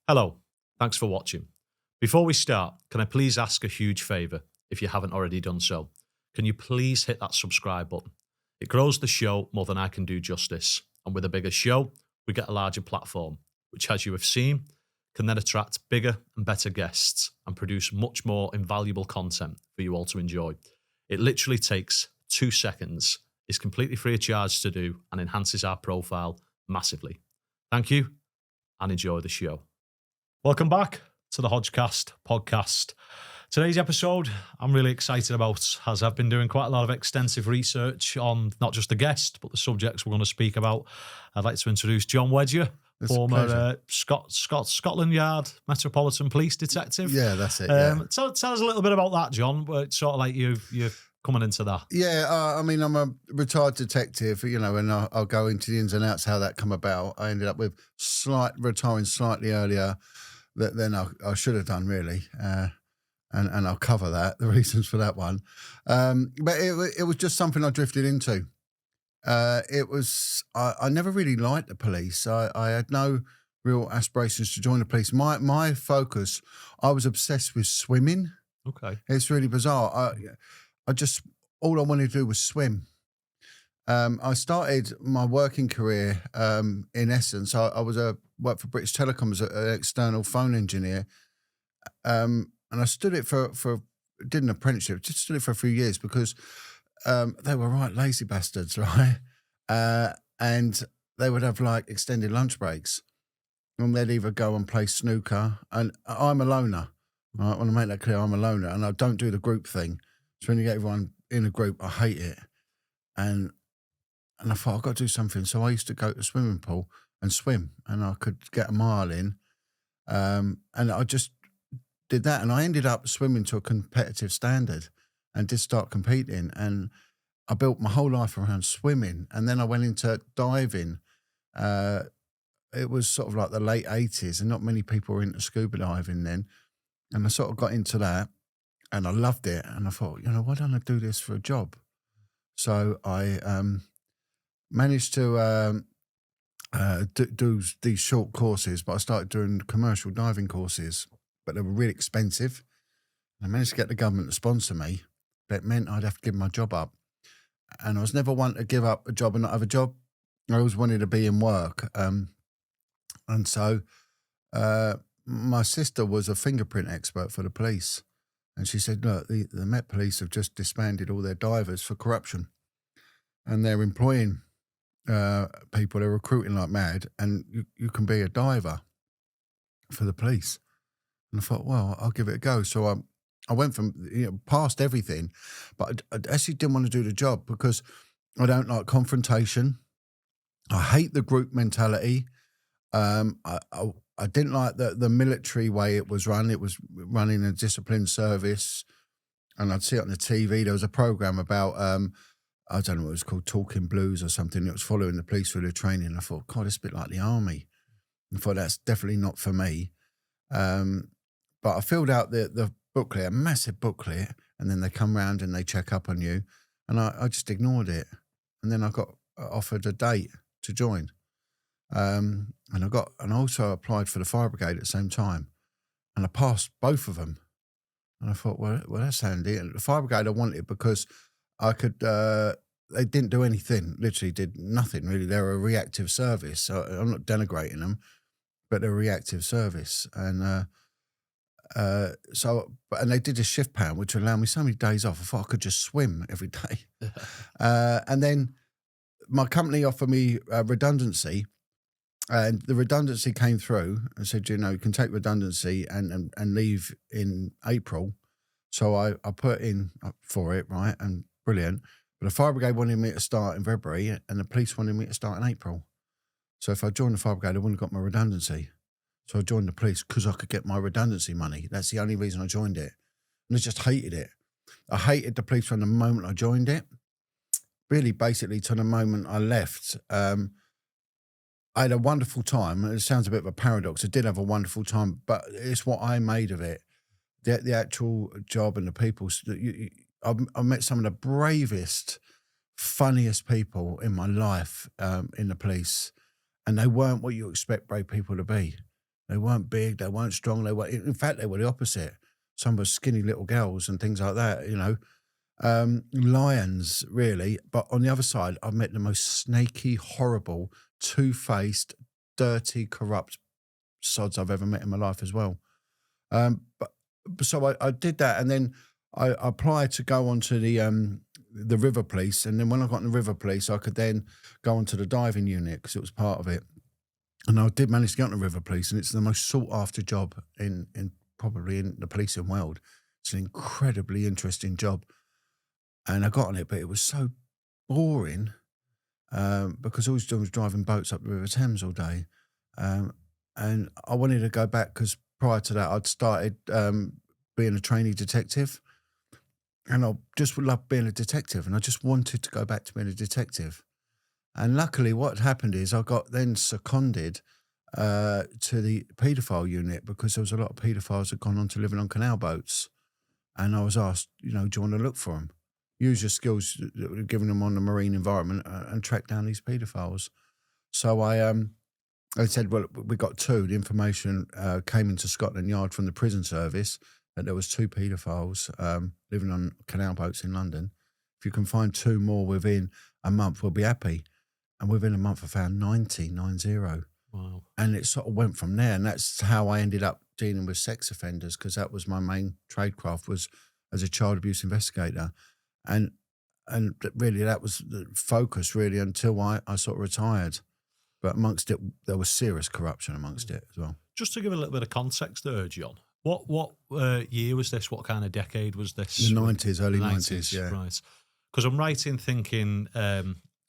Hello, thanks for watching. Before we start, can I please ask a huge favour if you haven't already done so? Can you please hit that subscribe button? It grows the show more than I can do justice. And with a bigger show, we get a larger platform, which, as you have seen, can then attract bigger and better guests and produce much more invaluable content for you all to enjoy. It literally takes 2 seconds, is completely free of charge to do, and enhances our profile massively. Thank you and enjoy the show. Welcome back to the Hodge-Cast podcast. Today's episode I'm really excited about, as I've been doing quite a lot of extensive research on not just the guest, but the subjects we're going to speak about. I'd like to introduce Jon Wedger, former Scotland Yard Metropolitan Police Detective. Yeah, that's it. Tell us a little bit about that, John. It's sort of like you're coming into that. Yeah, I mean, I'm a retired detective, and I'll go into the ins and outs how that come about. I ended up with retiring slightly earlier than I should have done, really. And I'll cover that, the reasons for that one. But it was just something I drifted into. I never really liked the police. I had no real aspirations to join the police. My focus, I was obsessed with swimming. Okay. It's really bizarre. All I wanted to do was swim. I started my working career, in essence, I worked for British Telecom as an external phone engineer. And I did an apprenticeship, just stood it for a few years because they were right lazy bastards, right? And they would have like extended lunch breaks and they'd either go and play snooker, and I'm a loner. Right? I want to make that clear, I'm a loner and I don't do the group thing. So when you get everyone in a group, I hate it. And I thought, I've got to do something. So I used to go to the swimming pool and swim, and I could get a mile in. And I just did that. And I ended up swimming to a competitive standard and did start competing. And I built my whole life around swimming. And then I went into diving. It was sort of like the late 80s, and not many people were into scuba diving then. And I sort of got into that and I loved it. And I thought, why don't I do this for a job? So I managed to do these short courses, but I started doing commercial diving courses, but they were really expensive. I managed to get the government to sponsor me, but it meant I'd have to give my job up. And I was never one to give up a job and not have a job. I always wanted to be in work. And so my sister was a fingerprint expert for the police. And she said, look, the Met Police have just disbanded all their divers for corruption. And they're employing people, they're recruiting like mad, and you can be a diver for the police. And I thought, well, I'll give it a go. So I went from, past everything, but I actually didn't want to do the job because I don't like confrontation. I hate the group mentality. I didn't like the military way it was run. It was running a disciplined service, and I'd see it on the TV. There was a program about, I don't know what it was called, Talking Blues or something. It was following the police through the training. I thought, God, it's a bit like the army. I thought, that's definitely not for me. But I filled out the booklet, a massive booklet, and then they come round and they check up on you. And I just ignored it. And then I got offered a date to join. And I also applied for the fire brigade at the same time, and I passed both of them. And I thought, well, that's handy. And the fire brigade I wanted because I could. They didn't do anything. Literally, did nothing really. They're a reactive service. So I'm not denigrating them, but they're a reactive service. And and they did a shift pattern, which allowed me so many days off. I thought I could just swim every day. And then my company offered me redundancy. And the redundancy came through and said, you can take redundancy and leave in April. So I put in for it, right? And brilliant. But the fire brigade wanted me to start in February and the police wanted me to start in April. So if I joined the fire brigade, I wouldn't have got my redundancy. So I joined the police because I could get my redundancy money. That's the only reason I joined it. And I just hated it. I hated the police from the moment I joined it. Really, basically, to the moment I left. I had a wonderful time. It sounds a bit of a paradox. I did have a wonderful time, but it's what I made of it. The actual job and the people. I met some of the bravest, funniest people in my life in the police, and they weren't what you expect brave people to be. They weren't big, they weren't strong, in fact, they were the opposite. Some were skinny little girls and things like that, you know. Lions, really. But on the other side, I've met the most snaky, horrible, two-faced, dirty, corrupt sods I've ever met in my life as well. But so I did that, and then I applied to go onto the river police, and then when I got in the river police, I could then go onto the diving unit because it was part of it. And I did manage to get on the river police, and it's the most sought after job in probably in the policing world. It's an incredibly interesting job, and I got on it, but it was so boring because all I was doing was driving boats up the River Thames all day, and I wanted to go back because prior to that I'd started being a trainee detective, and I just loved being a detective, and I just wanted to go back to being a detective. And luckily, what happened is I got then seconded to the paedophile unit because there was a lot of paedophiles that had gone on to living on canal boats. And I was asked, you know, do you want to look for them? Use your skills that were given them on the marine environment and track down these paedophiles. So I said, well, we got two. The information came into Scotland Yard from the prison service that there was two paedophiles living on canal boats in London. If you can find two more within a month, we'll be happy. And within a month, I found 90. Wow. And it sort of went from there. And that's how I ended up dealing with sex offenders, because that was my main tradecraft, was as a child abuse investigator. And really, that was the focus, really, until I sort of retired. But amongst it, there was serious corruption amongst it as well. Just to give a little bit of context there, John, what year was this? What kind of decade was this? The 90s, early 90s, yeah. Right. Because I'm right in thinking...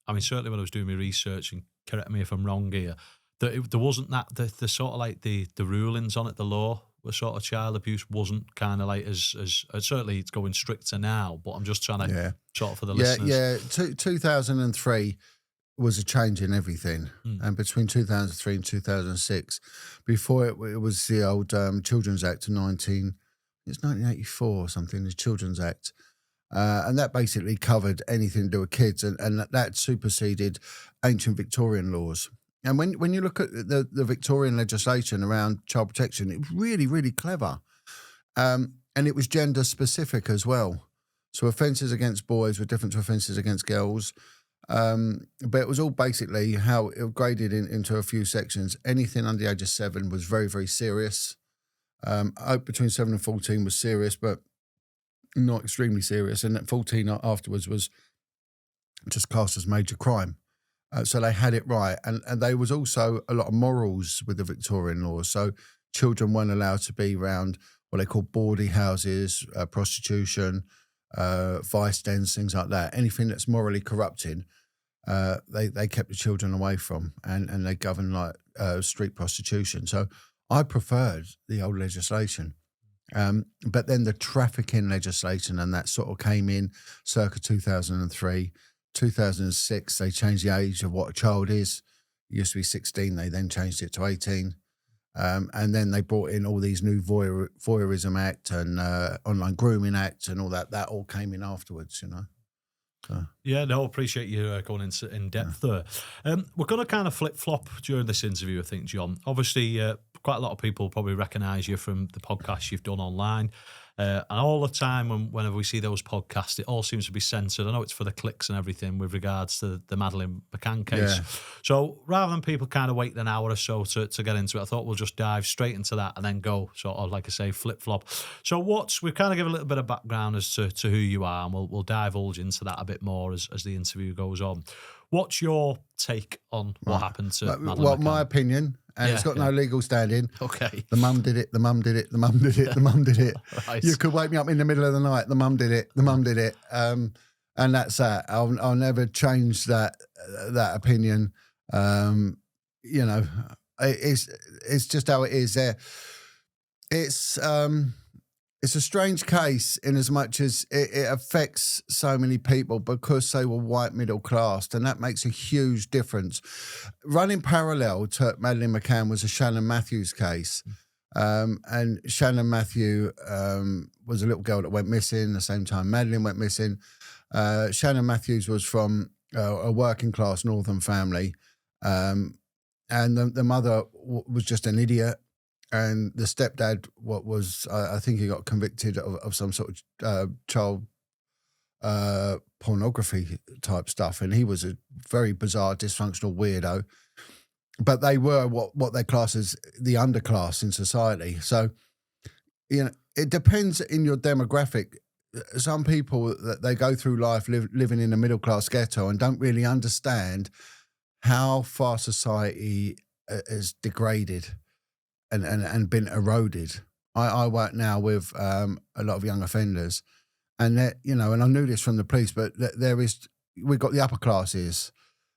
I mean, certainly when I was doing my research, and correct me if I'm wrong here, that there wasn't that the sort of like the rulings on it, the law, where sort of child abuse wasn't kind of like as certainly it's going stricter now. But I'm just trying to sort of for the listeners. Yeah. 2003 was a change in everything, and between 2003 and 2006, before it was the old Children's Act of 1984 or something, the Children's Act. And that basically covered anything to do with kids, and that superseded ancient Victorian laws. And when you look at the Victorian legislation around child protection, it was really, really clever. And it was gender specific as well. So offences against boys were different to offences against girls. But it was all basically how it graded into a few sections. Anything under the age of 7 was very, very serious. Between 7 and 14 was serious, but not extremely serious, and at 14 afterwards was just classed as major crime. So they had it right, and there was also a lot of morals with the Victorian laws. So children weren't allowed to be around what they call bawdy houses, prostitution, vice dens, things like that. Anything that's morally corrupting, they kept the children away from, and they governed like street prostitution. So I preferred the old legislation. But then the trafficking legislation and that sort of came in circa 2003. 2006, they changed the age of what a child is. It used to be 16. They then changed it to 18. And then they brought in all these new Voyeurism Act and Online Grooming Act and all that. That all came in afterwards, you know. So. Yeah, no, appreciate you going into in depth there. We're going to kind of flip-flop during this interview, I think, John. Obviously, quite a lot of people probably recognise you from the podcasts you've done online. And all the time, whenever we see those podcasts, it all seems to be censored. I know it's for the clicks and everything with regards to the Madeleine McCann case. Yeah. So rather than people kind of waiting an hour or so to get into it, I thought we'll just dive straight into that and then go sort of, like I say, flip-flop. So we've kind of give a little bit of background as to who you are, and we'll divulge into that a bit more as the interview goes on. What's your take on what happened to Madeleine McCann? My opinion, and it's got no legal standing. Okay. The mum did it, the mum did it, the mum did it, the mum did it. Right. You could wake me up in the middle of the night, the mum did it, the mum did it. And that's that. I'll never change that opinion. You know, it's just how it is there. It's a strange case in as much as it affects so many people because they were white middle class, and that makes a huge difference. Running parallel to Madeleine McCann was a Shannon Matthews case. And Shannon Matthew was a little girl that went missing the same time Madeleine went missing. Shannon Matthews was from a working class northern family, and the mother was just an idiot. and the stepdad, I think he got convicted of some sort of child pornography type stuff, and he was a very bizarre, dysfunctional weirdo. But they were what they class as the underclass in society. So, it depends in your demographic. Some people that they go through life living in a middle class ghetto and don't really understand how far society has degraded and been eroded. I work now with a lot of young offenders, and that, and I knew this from the police, but we've got the upper classes,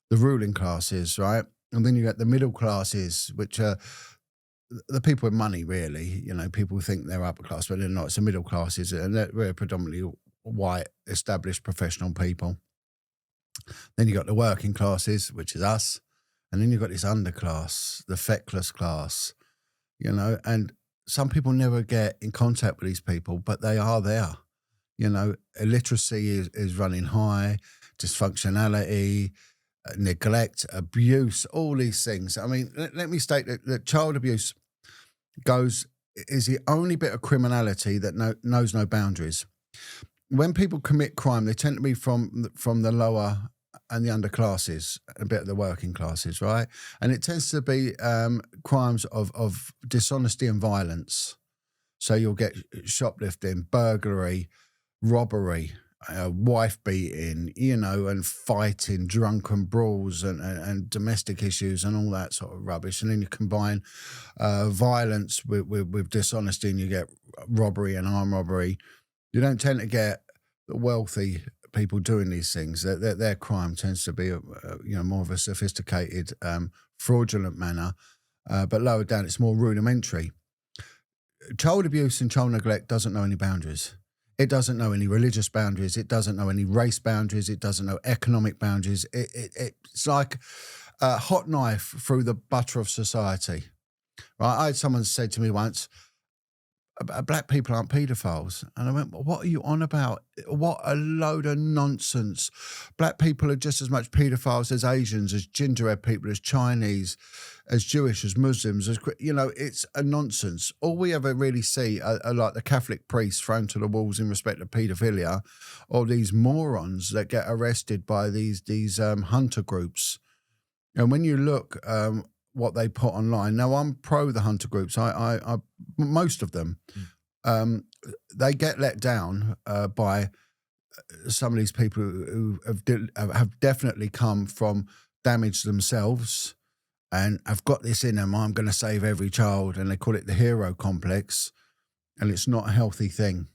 the ruling classes, right? And then you get the middle classes, which are the people with money, really. People think they're upper class, but they're not. It's the middle classes, and we're predominantly white, established professional people. Then you got the working classes, which is us. And then you've got this underclass, the feckless class, and some people never get in contact with these people, but they are there. Illiteracy is running high, dysfunctionality, neglect, abuse, all these things. I mean, let me state that child abuse is the only bit of criminality that knows no boundaries. When people commit crime, they tend to be from the lower and the underclasses, a bit of the working classes, right? And it tends to be crimes of dishonesty and violence. So you'll get shoplifting, burglary, robbery, wife beating, and fighting, drunken brawls and domestic issues and all that sort of rubbish. And then you combine violence with dishonesty and you get robbery and armed robbery. You don't tend to get the wealthy people doing these things. Their crime tends to be more of a sophisticated, fraudulent manner, but lower down it's more rudimentary. Child abuse and child neglect doesn't know any boundaries. It doesn't know any religious boundaries. It doesn't know any race boundaries. It doesn't know economic boundaries. It's like a hot knife through the butter of society. Right? I had someone say to me once, black people aren't paedophiles. And I went, what are you on about? What a load of nonsense. Black people are just as much paedophiles as Asians, as gingerhead people, as Chinese, as Jewish, as Muslims. It's a nonsense. All we ever really see are like the Catholic priests thrown to the walls in respect of paedophilia, or these morons that get arrested by these hunter groups. And when you look what they put online. Now, I'm pro the hunter groups. I most of them, they get let down by some of these people who have definitely come from damage themselves and have got this in them. I'm going to save every child, and they call it the hero complex, and it's not a healthy thing,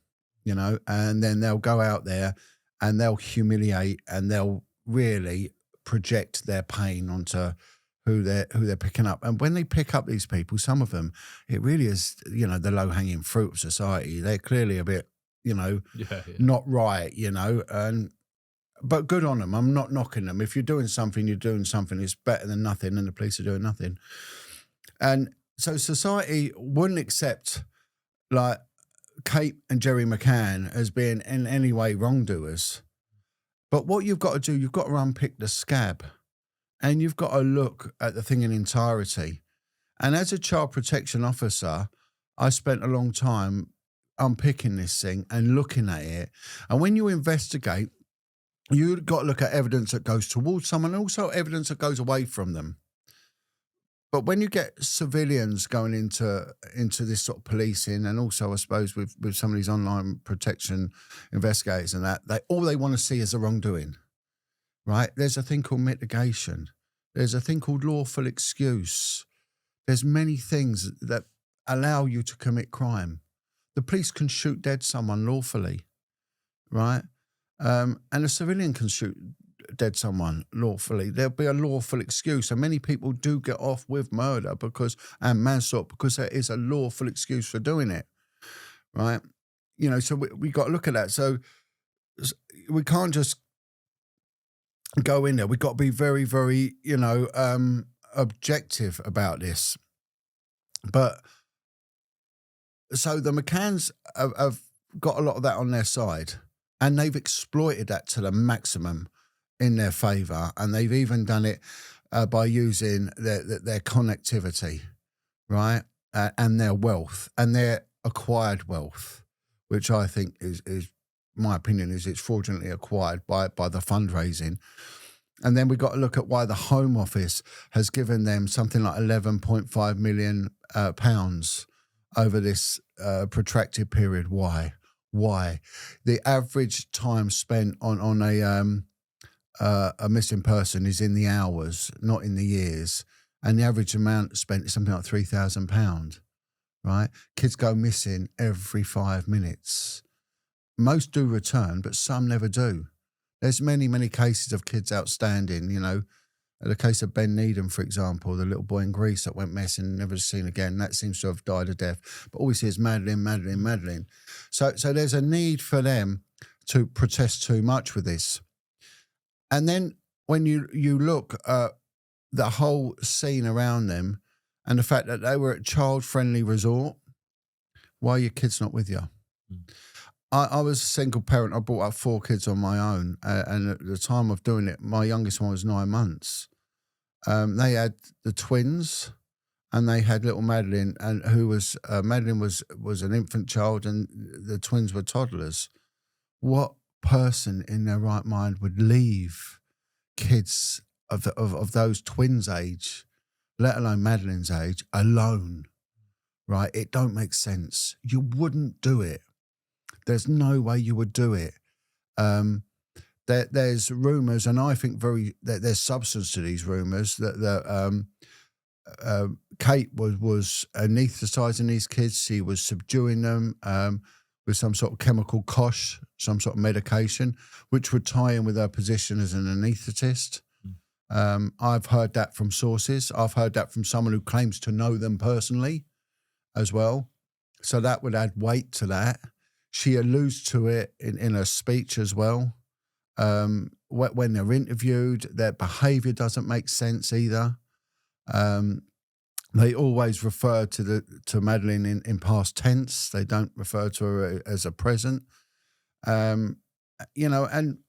And then they'll go out there and they'll humiliate and they'll really project their pain onto who they're picking up. And when they pick up these people, some of them, it really is, the low-hanging fruit of society. They're clearly a bit, not right, but good on them. I'm not knocking them. If you're doing something, you're doing something. It's better than nothing, and the police are doing nothing. And so society wouldn't accept, like, Kate and Jerry McCann as being in any way wrongdoers. But what you've got to do, you've got to unpick the scab. And you've got to look at the thing in entirety. And as a child protection officer, I spent a long time unpicking this thing and looking at it. And when you investigate, you've got to look at evidence that goes towards someone and also evidence that goes away from them. But when you get civilians going into this sort of policing, and also, I suppose, with some of these online protection investigators and that, all they want to see is the wrongdoing. Right? There's a thing called mitigation. There's a thing called lawful excuse. There's many things that allow you to commit crime. The police can shoot dead someone lawfully, right? And a civilian can shoot dead someone lawfully. There'll be a lawful excuse. And many people do get off with murder and manslaughter because there is a lawful excuse for doing it, right? So we got to look at that. So we can't just go in there. We've got to be very, very, objective about this. But so the McCanns have got a lot of that on their side, and they've exploited that to the maximum in their favour, and they've even done it by using their connectivity, right? and their wealth and their acquired wealth, which I think is my opinion is it's fraudulently acquired by the fundraising. And then we've got to look at why the Home Office has given them something like £11.5 million over this protracted period. Why? The average time spent on a missing person is in the hours, not in the years. And the average amount spent is something like £3,000, right? Kids go missing every 5 minutes. Most do return, but some never do. There's many, many cases of kids outstanding, you know. The case of Ben Needham, for example, the little boy in Greece that went missing and never seen again, that seems to have died a death. But all we see is Madeleine. So there's a need for them to protest too much with this. And then when you look at the whole scene around them and the fact that they were at child-friendly resort, why are your kids not with you? I was a single parent. I brought up 4 kids on my own. And at the time of doing it, my youngest one was 9 months. They had the twins and they had little Madeleine, and Madeleine was an infant child and the twins were toddlers. What person in their right mind would leave kids of those twins' age, let alone Madeleine's age, alone, right? It don't make sense. You wouldn't do it. There's no way you would do it. There's rumours, and I think there's substance to these rumours, that Kate was anaesthetising these kids. She was subduing them with some sort of chemical kosh, some sort of medication, which would tie in with her position as an anaesthetist. I've heard that from sources. I've heard that from someone who claims to know them personally as well. So that would add weight to that. She alludes to it in her speech as well. When they're interviewed, their behaviour doesn't make sense either. They always refer to Madeleine in past tense. They don't refer to her as a present. You know, and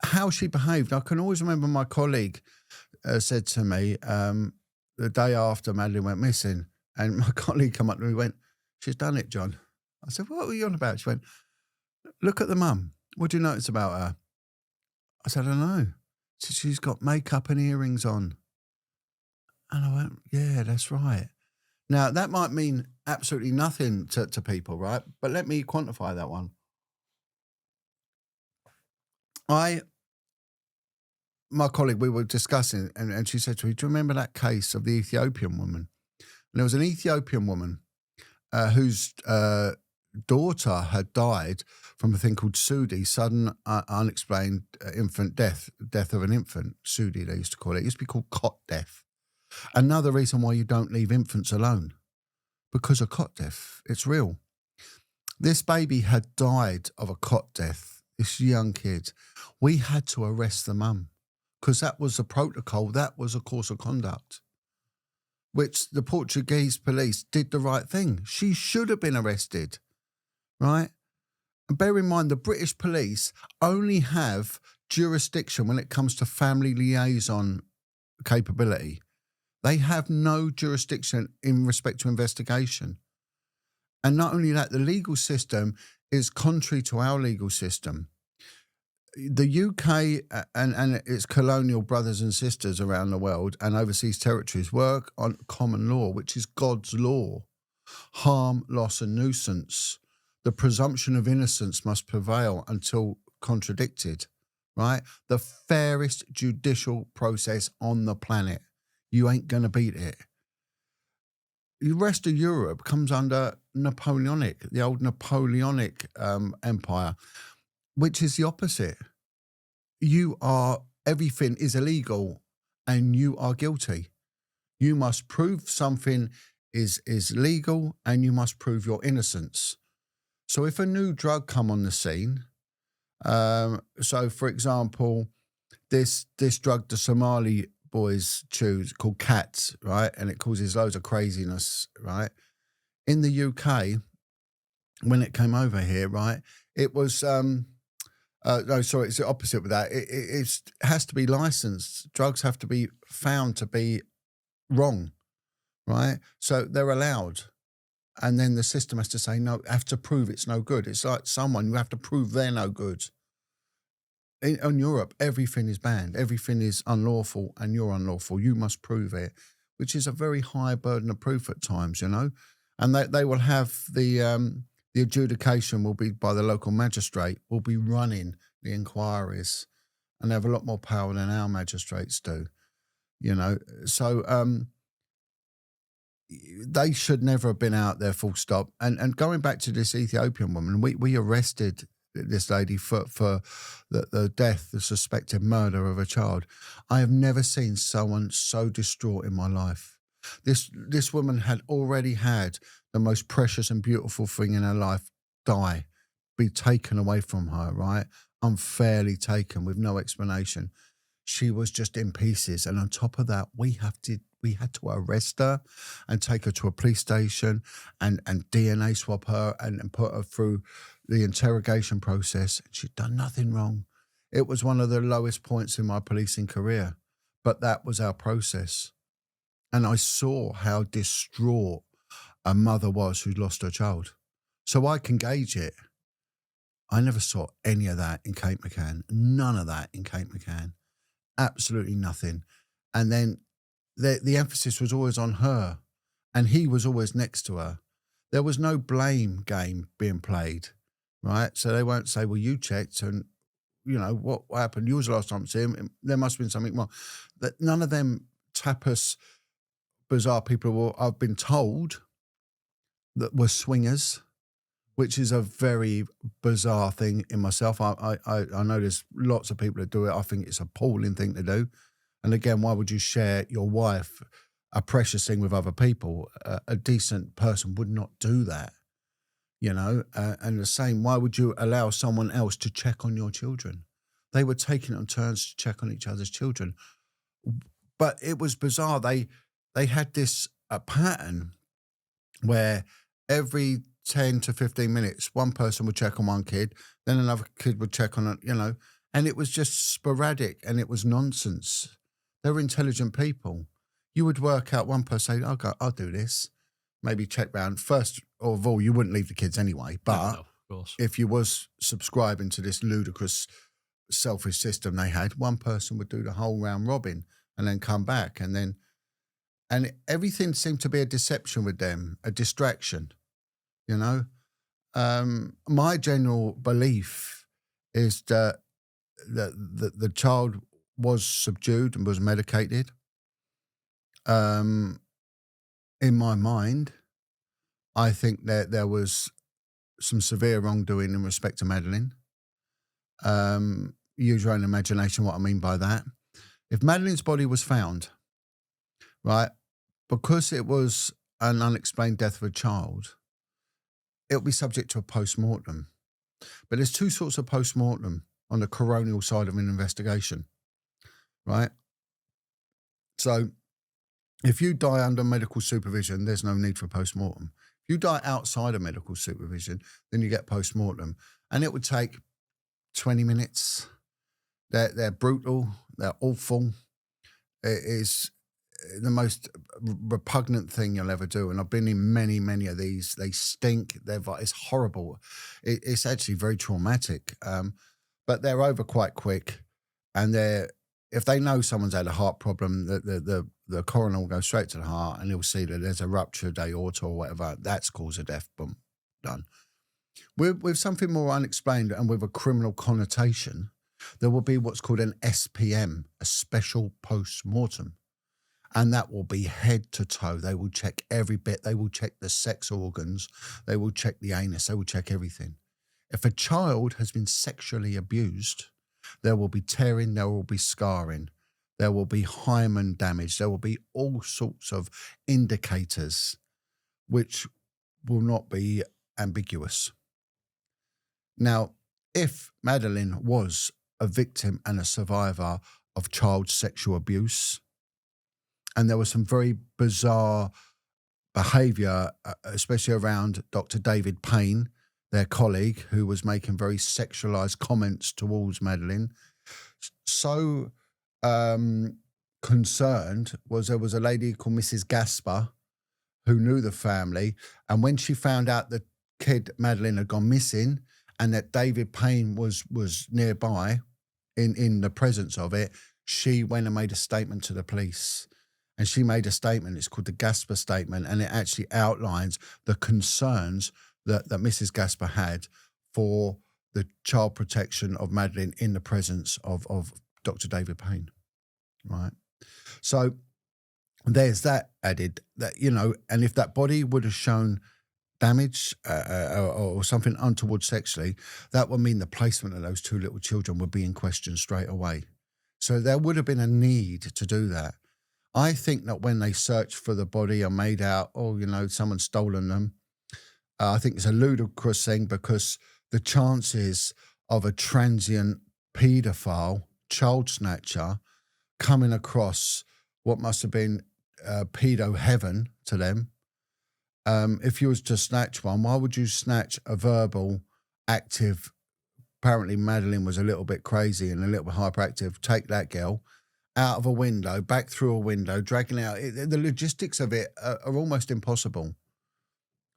how she behaved. I can always remember my colleague said to me the day after Madeleine went missing, and my colleague come up to me and went, "She's done it, John." I said, "What were you on about?" She went, "Look at the mum. What do you notice about her?" I said, "I don't know." She said, "She's got makeup and earrings on." And I went, "Yeah, that's right." Now, that might mean absolutely nothing to people, right? But let me quantify that one. My colleague, we were discussing, and she said to me, "Do you remember that case of the Ethiopian woman?" And there was an Ethiopian woman whose daughter had died from a thing called SUDI, sudden unexplained infant death of an infant. SUDI, they used to call it. It used to be called cot death. Another reason why you don't leave infants alone, because of cot death. It's real. This baby had died of a cot death, this young kid. We had to arrest the mum because that was the protocol. That was a course of conduct, which the Portuguese police did the right thing. She should have been arrested, right? And bear in mind, the British police only have jurisdiction when it comes to family liaison capability. They have no jurisdiction in respect to investigation. And not only that, the legal system is contrary to our legal system. The UK and its colonial brothers and sisters around the world and overseas territories work on common law, which is God's law. Harm, loss and nuisance. The presumption of innocence must prevail until contradicted, right? The fairest judicial process on the planet. You ain't going to beat it. The rest of Europe comes under the old Napoleonic empire, which is the opposite. Everything is illegal and you are guilty. You must prove something is legal and you must prove your innocence. So if a new drug come on the scene, so for example, this drug the Somali boys choose called cats, right? And it causes loads of craziness, right? In the UK, when it came over here, right, it was, it's the opposite with that. It has to be licensed. Drugs have to be found to be wrong, right? So they're allowed. And then the system has to say, no, have to prove it's no good. It's like someone, you have to prove they're no good. In Europe, everything is banned. Everything is unlawful and you're unlawful. You must prove it, which is a very high burden of proof at times, you know. And they will have the adjudication will be by the local magistrate, will be running the inquiries, and they have a lot more power than our magistrates do, you know. So they should never have been out there, full stop. And going back to this Ethiopian woman, we arrested this lady for the death, the suspected murder of a child. I have never seen someone so distraught in my life. This woman had already had the most precious and beautiful thing in her life die, be taken away from her, right? Unfairly taken with no explanation. She was just in pieces. And on top of that, we had to arrest her and take her to a police station and DNA swab her and put her through the interrogation process. She'd done nothing wrong. It was one of the lowest points in my policing career, but that was our process. And I saw how distraught a mother was who'd lost her child. So I can gauge it. I never saw any of that in Cape McCann. None of that in Cape McCann. Absolutely nothing. And then the emphasis was always on her, and he was always next to her. There was no blame game being played, right? So they won't say, well, you checked and, you know, what happened? You was the last time to see him. There must have been something wrong. That none of them tapas, bizarre people I've been told that were swingers, which is a very bizarre thing in myself. I know there's lots of people that do it. I think it's an appalling thing to do. And again, why would you share your wife, a precious thing, with other people? A decent person would not do that, you know? And the same, why would you allow someone else to check on your children? They were taking it on turns to check on each other's children. But it was bizarre. They had this pattern where every 10 to 15 minutes, one person would check on one kid, then another kid would check on it, you know, and it was just sporadic and it was nonsense. They were intelligent people. You would work out one person, say, I'll do this, maybe check round. First of all, you wouldn't leave the kids anyway, but No, of course. If you was subscribing to this ludicrous, selfish system they had, one person would do the whole round robin and then come back and everything seemed to be a deception with them, a distraction. You know, my general belief is that the child was subdued and was medicated. In my mind, I think that there was some severe wrongdoing in respect to Madeleine. Use your own imagination what I mean by that. If Madeleine's body was found, right, because it was an unexplained death of a child, it'll be subject to a post-mortem. But there's two sorts of post-mortem on the coronial side of an investigation, right? So if you die under medical supervision, there's no need for post-mortem. If you die outside of medical supervision, then you get post-mortem. And it would take 20 minutes. They're brutal. They're awful. It is the most repugnant thing you'll ever do. And I've been in many, many of these. They stink. It's horrible. It's actually very traumatic. But they're over quite quick. And if they know someone's had a heart problem, the coroner will go straight to the heart and he'll see that there's a ruptured aorta or whatever. That's cause of death. Boom, done. With something more unexplained and with a criminal connotation, there will be what's called an SPM, a special post-mortem. And that will be head to toe. They will check every bit. They will check the sex organs. They will check the anus. They will check everything. If a child has been sexually abused, there will be tearing, there will be scarring, there will be hymen damage, there will be all sorts of indicators which will not be ambiguous. Now, if Madeleine was a victim and a survivor of child sexual abuse, and there was some very bizarre behaviour, especially around Dr. David Payne, their colleague, who was making very sexualised comments towards Madeleine. So concerned was there was a lady called Mrs. Gasper, who knew the family. And when she found out that kid Madeleine had gone missing and that David Payne was nearby in the presence of it, she went and made a statement to the police. And she made a statement, it's called the Gasper Statement, and it actually outlines the concerns that Mrs. Gasper had for the child protection of Madeleine in the presence of Dr. David Payne, right? So there's that added, that, you know, and if that body would have shown damage or something untoward sexually, that would mean the placement of those two little children would be in question straight away. So there would have been a need to do that. I think that when they searched for the body and made out, oh, you know, someone's stolen them, I think it's a ludicrous thing, because the chances of a transient paedophile, child snatcher, coming across what must have been pedo heaven to them, if you was to snatch one, why would you snatch a verbal, active? Apparently Madeleine was a little bit crazy and a little bit hyperactive. Take that girl out of a window, back through a window, dragging out. The logistics of it are almost impossible.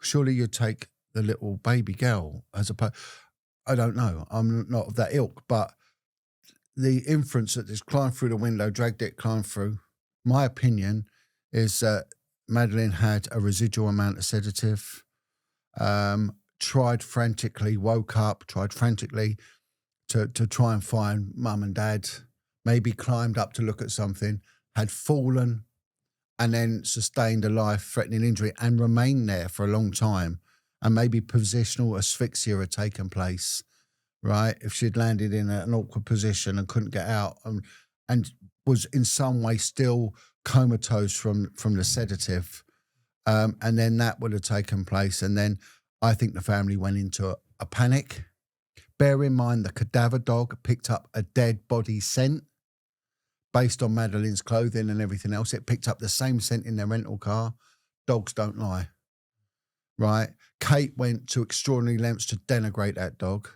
Surely you'd take the little baby girl as opposed. I don't know. I'm not of that ilk, but the inference that this climbed through the window, dragged it, climbed through. My opinion is that Madeleine had a residual amount of sedative, tried frantically, woke up, tried frantically to try and find mum and dad, maybe climbed up to look at something, had fallen, and then sustained a life-threatening injury and remained there for a long time, and maybe positional asphyxia had taken place, right? If she'd landed in an awkward position and couldn't get out, and was in some way still comatose from the sedative, and then that would have taken place. And then I think the family went into a panic. Bear in mind, the cadaver dog picked up a dead body scent based on Madeleine's clothing and everything else. It picked up the same scent in their rental car. Dogs don't lie, right? Kate went to extraordinary lengths to denigrate that dog.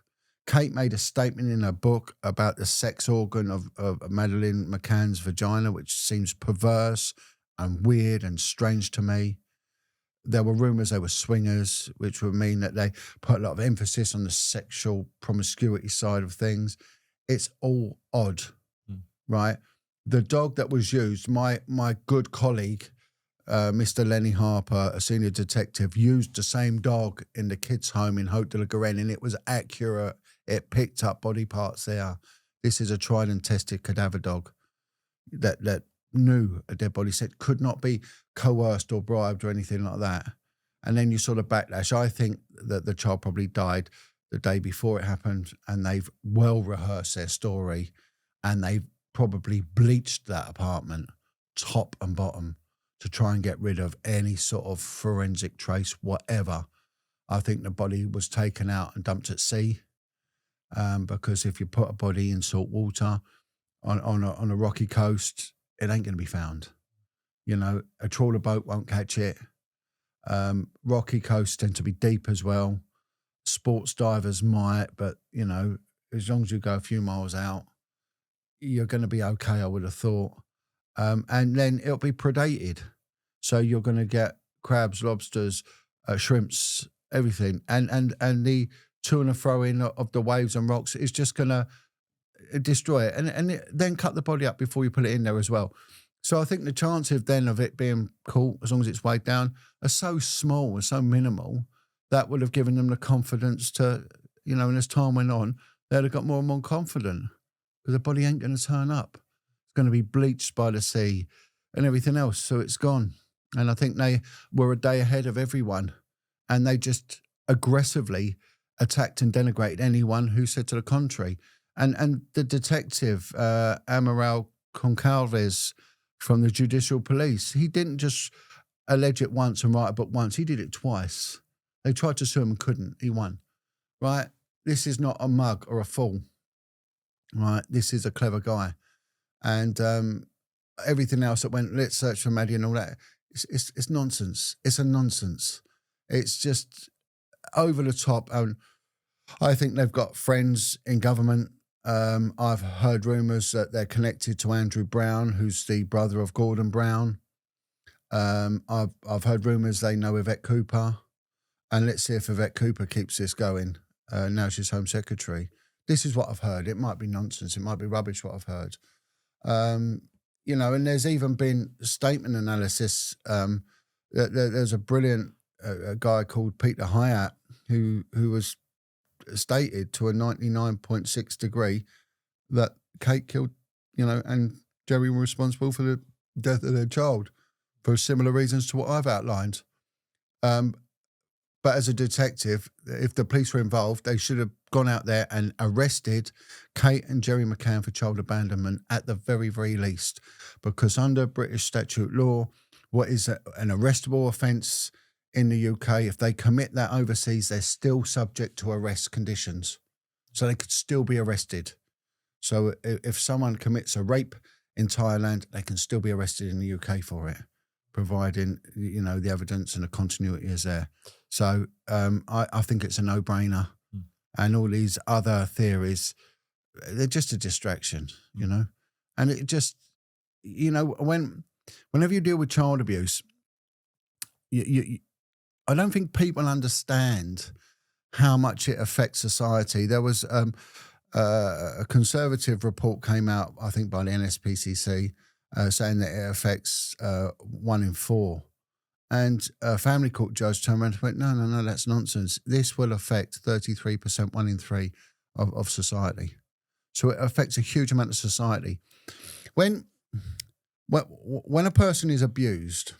Kate made a statement in her book about the sex organ of Madeleine McCann's vagina, which seems perverse and weird and strange to me. There were rumours they were swingers, which would mean that they put a lot of emphasis on the sexual promiscuity side of things. It's all odd, right? The dog that was used, my good colleague, Mr. Lenny Harper, a senior detective, used the same dog in the kids' home in Haute de la Garenne, and it was accurate. It picked up body parts there. This is a tried and tested cadaver dog that knew a dead body scent, could not be coerced or bribed or anything like that. And then you sort of backlash. I think that the child probably died the day before it happened, and they've well rehearsed their story, and they've probably bleached that apartment top and bottom to try and get rid of any sort of forensic trace, whatever. I think the body was taken out and dumped at sea, because if you put a body in salt water on a rocky coast, it ain't going to be found. You know, a trawler boat won't catch it. Rocky coasts tend to be deep as well. Sports divers might, but, you know, as long as you go a few miles out, you're going to be okay, I would have thought. And then it'll be predated. So you're going to get crabs, lobsters, shrimps, everything. And the to and fro in of the waves and rocks is just going to destroy it. And then cut the body up before you put it in there as well. So I think the chances then of it being caught, as long as it's weighed down, are so small and so minimal that would have given them the confidence to, you know, and as time went on, they'd have got more and more confident, because the body ain't going to turn up. It's going to be bleached by the sea and everything else. So it's gone. And I think they were a day ahead of everyone, and they just aggressively attacked and denigrated anyone who said to the contrary. And the detective, Amaral Concalves from the judicial police, he didn't just allege it once and write a book once. He did it twice. They tried to sue him and couldn't. He won, right? This is not a mug or a fool, right? This is a clever guy. And everything else that went, let's search for Maddie and all that, it's nonsense. It's a nonsense. It's just over the top. And I think they've got friends in government. I've heard rumours that they're connected to Andrew Brown, who's the brother of Gordon Brown. I've heard rumours they know Yvette Cooper, and let's see if Yvette Cooper keeps this going. Now she's Home Secretary. This is what I've heard. It might be nonsense. It might be rubbish what I've heard. You know, and there's even been statement analysis. There's a brilliant guy called Peter Hyatt who was stated to a 99.6 degree that Kate killed, you know, and Jerry were responsible for the death of their child for similar reasons to what I've outlined. But as a detective, if the police were involved, they should have gone out there and arrested Kate and Jerry McCann for child abandonment at the very, very least. Because under British statute law, what is an arrestable offence in the UK, if they commit that overseas, they're still subject to arrest conditions. So they could still be arrested. So if someone commits a rape in Thailand, they can still be arrested in the UK for it, providing, you know, the evidence and the continuity is there. So I think it's a no-brainer. And all these other theories, they're just a distraction, you know. And it just, you know, whenever you deal with child abuse, I don't think people understand how much it affects society. There was a conservative report came out, I think, by the NSPCC, saying that it affects 1 in 4. And a family court judge turned around and went, no, that's nonsense. This will affect 33%, 1 in 3 of society. So it affects a huge amount of society. When a person is abused,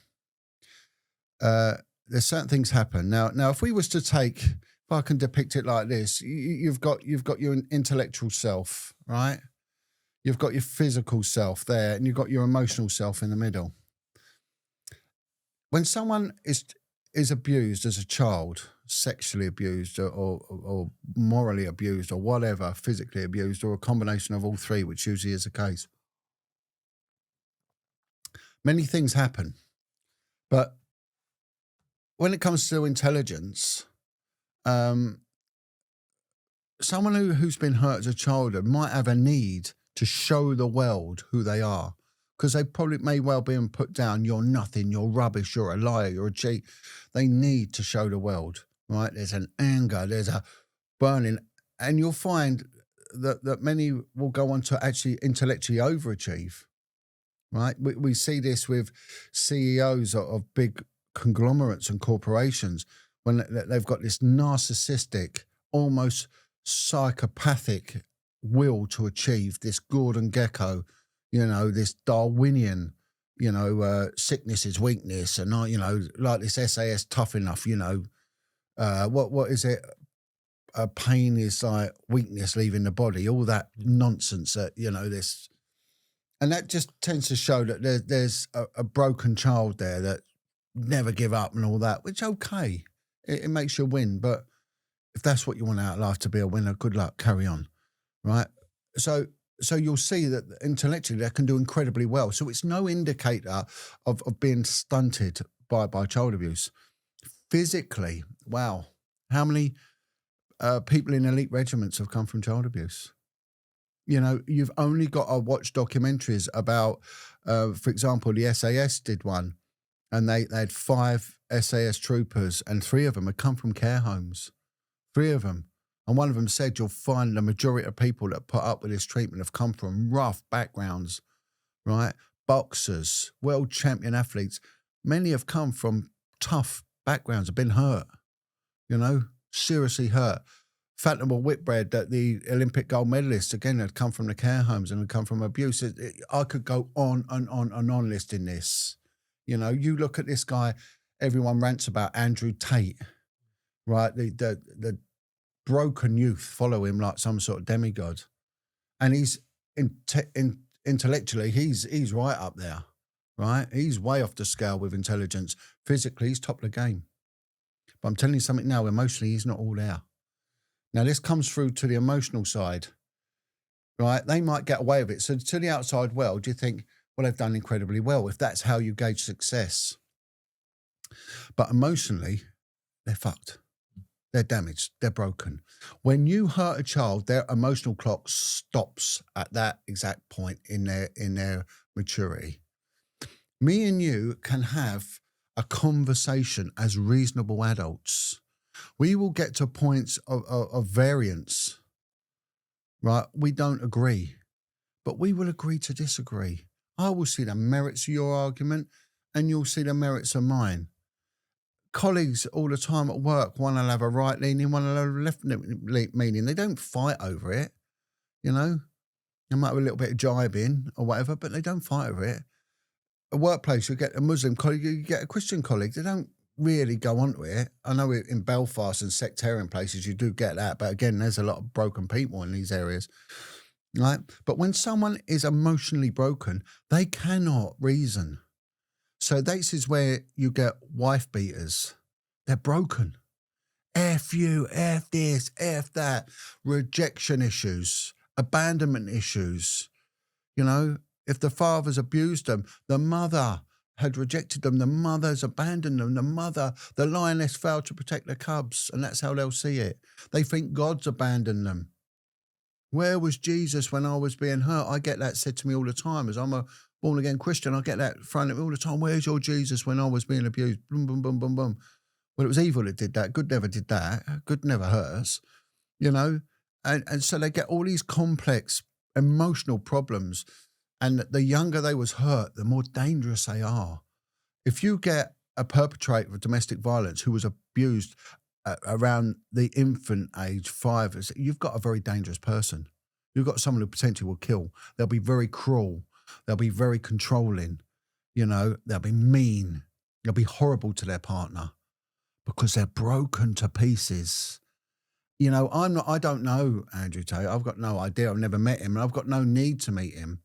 there's certain things happen. Now, if we was to take, if I can depict it like this, you've got your intellectual self, right? You've got your physical self there, and you've got your emotional self in the middle. When someone is abused as a child, sexually abused or morally abused or whatever, physically abused, or a combination of all three, which usually is the case, many things happen. But when it comes to intelligence, someone who's been hurt as a child might have a need to show the world who they are. Because they probably may well be put down, you're nothing, you're rubbish, you're a liar, you're a cheat. They need to show the world, right? There's an anger, there's a burning. And you'll find that many will go on to actually intellectually overachieve, right? We see this with CEOs of big conglomerates and corporations when they've got this narcissistic, almost psychopathic will to achieve this Gordon Gekko, you know, this Darwinian, you know, sickness is weakness, and you know, like this SAS tough enough, you know, what is it? Pain is like weakness leaving the body, all that nonsense that, you know, this, and that just tends to show that there's a broken child there that never give up and all that, which okay, it makes you win, but if that's what you want out of life, to be a winner, good luck, carry on, right? So you'll see that intellectually they can do incredibly well. So it's no indicator of being stunted by child abuse. Physically, wow, how many people in elite regiments have come from child abuse? You know, you've only got to watch documentaries about, for example, the SAS did one, and they had 5 SAS troopers, and 3 of them had come from care homes. 3 of them. And one of them said, you'll find the majority of people that put up with this treatment have come from rough backgrounds, right? Boxers, world champion athletes. Many have come from tough backgrounds, have been hurt, you know, seriously hurt. Fatima Whitbread, that the Olympic gold medalist, again, had come from the care homes and had come from abuse. I could go on and on and on listing this. You know, you look at this guy, everyone rants about Andrew Tate, right? The broken youth follow him like some sort of demigod, and he's intellectually he's right up there, right? He's way off the scale with intelligence. Physically, he's top of the game. But I'm telling you something now, emotionally, he's not all there. Now this comes through to the emotional side, right? They might get away with it. So to the outside world, you think, well, they've done incredibly well if that's how you gauge success. But emotionally, they're fucked. They're damaged. They're broken. When you hurt a child, their emotional clock stops at that exact point in their maturity. Me and you can have a conversation as reasonable adults. We will get to points of variance, right? We don't agree, but we will agree to disagree. I will see the merits of your argument and you'll see the merits of mine. Colleagues all the time at work, one will have a right leaning, one will have a left leaning. They don't fight over it, you know. There might be a little bit of jibing or whatever, but they don't fight over it. A workplace, you get a Muslim colleague, you get a Christian colleague. They don't really go onto it. I know in Belfast and sectarian places you do get that, but again, there's a lot of broken people in these areas, right? But when someone is emotionally broken, they cannot reason. So this is where you get wife beaters. They're broken. F you, F this, F that. Rejection issues, abandonment issues. You know, if the father's abused them, the mother had rejected them, the mother's abandoned them, the lioness failed to protect the cubs, and that's how they'll see it. They think God's abandoned them. Where was Jesus when I was being hurt? I get that said to me all the time. As I'm a born-again Christian, I get that thrown at me all the time. Where's your Jesus when I was being abused? Boom, boom, boom, boom, boom. Well, it was evil that did that. Good never did that. Good never hurt us, you know? And so they get all these complex emotional problems. And the younger they was hurt, the more dangerous they are. If you get a perpetrator of domestic violence who was abused around the infant age 5, you've got a very dangerous person. You've got someone who potentially will kill. They'll be very cruel. They'll be very controlling. You know, they'll be mean. They'll be horrible to their partner because they're broken to pieces. You know, I don't know Andrew Tate. I've got no idea. I've never met him and I've got no need to meet him.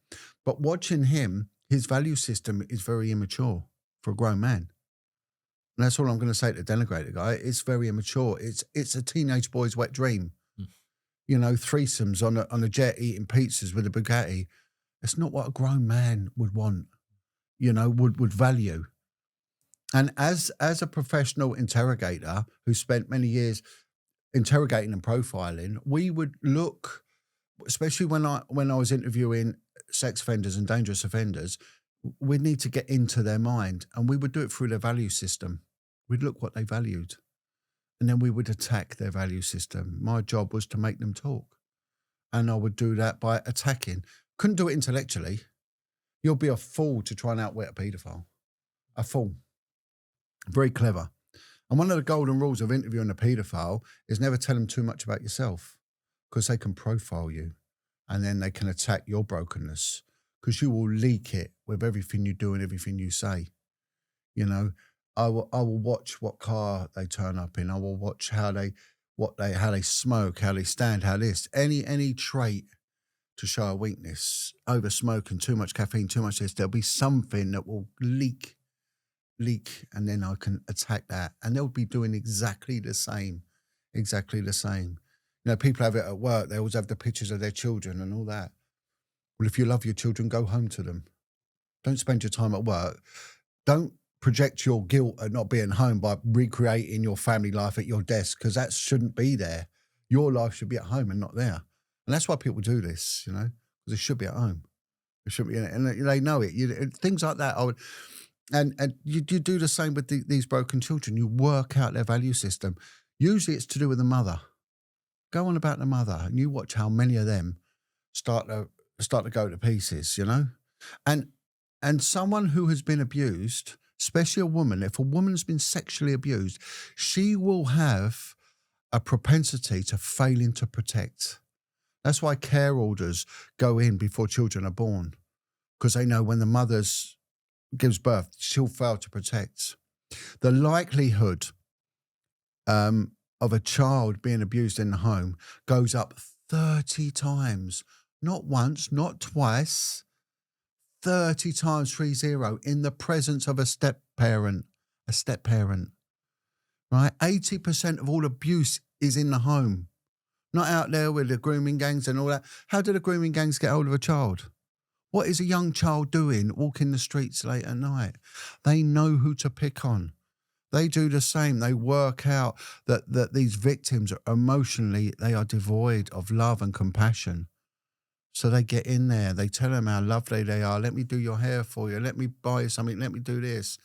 But watching him, his value system is very immature for a grown man. And that's all I'm going to say to denigrate the guy. It's very immature. It's a teenage boy's wet dream. You know, threesomes on a jet eating pizzas with a Bugatti. It's not what a grown man would want, you know, would value. And as a professional interrogator who spent many years interrogating and profiling, we would look, especially when I was interviewing sex offenders and dangerous offenders, we'd need to get into their mind and we would do it through their value system. We'd look what they valued and then we would attack their value system. My job was to make them talk and I would do that by attacking. Couldn't do it intellectually. You'll be a fool to try and outwit a paedophile. A fool. Very clever. And one of the golden rules of interviewing a paedophile is never tell them too much about yourself because they can profile you and then they can attack your brokenness because you will leak it with everything you do and everything you say. You know, I will watch what car they turn up in. I will watch how they smoke, how they stand, how this, any trait to show a weakness, over smoking, too much caffeine, too much this, there'll be something that will leak, and then I can attack that. And they'll be doing exactly the same. You know, people have it at work. They always have the pictures of their children and all that. Well, if you love your children, go home to them. Don't spend your time at work. Don't project your guilt at not being home by recreating your family life at your desk because that shouldn't be there. Your life should be at home and not there. And that's why people do this, you know, because they should be at home. They should be, and they know it. Things like that. And you do the same with these broken children. You work out their value system. Usually it's to do with the mother. Go on about the mother and you watch how many of them start to go to pieces, you know? And someone who has been abused, especially a woman, if a woman's been sexually abused, she will have a propensity to failing to protect. That's why care orders go in before children are born, because they know when the mother gives birth, she'll fail to protect. The likelihood of a child being abused in the home goes up 30 times. Not once, not twice, 30 times 30 in the presence of a step parent, right? 80% of all abuse is in the home, not out there with the grooming gangs and all that. How do the grooming gangs get hold of a child? What is a young child doing walking the streets late at night? They know who to pick on. They do the same. They work out that these victims are emotionally, they are devoid of love and compassion. So they get in there. They tell them how lovely they are. Let me do your hair for you. Let me buy you something. Let me do this.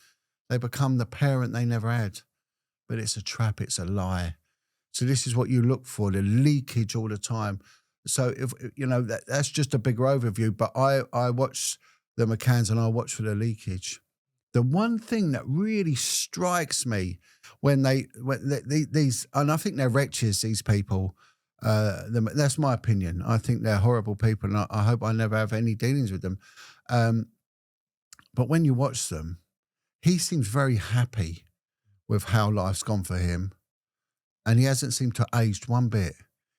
They become the parent they never had. But it's a trap. It's a lie. So this is what you look for, the leakage all the time. So, if you know, that's just a bigger overview. But I watch the McCanns and I watch for the leakage. The one thing that really strikes me when these, and I think they're wretches, these people, that's my opinion. I think they're horrible people, and I hope I never have any dealings with them. But when you watch them, he seems very happy with how life's gone for him, and he hasn't seemed to have aged one bit.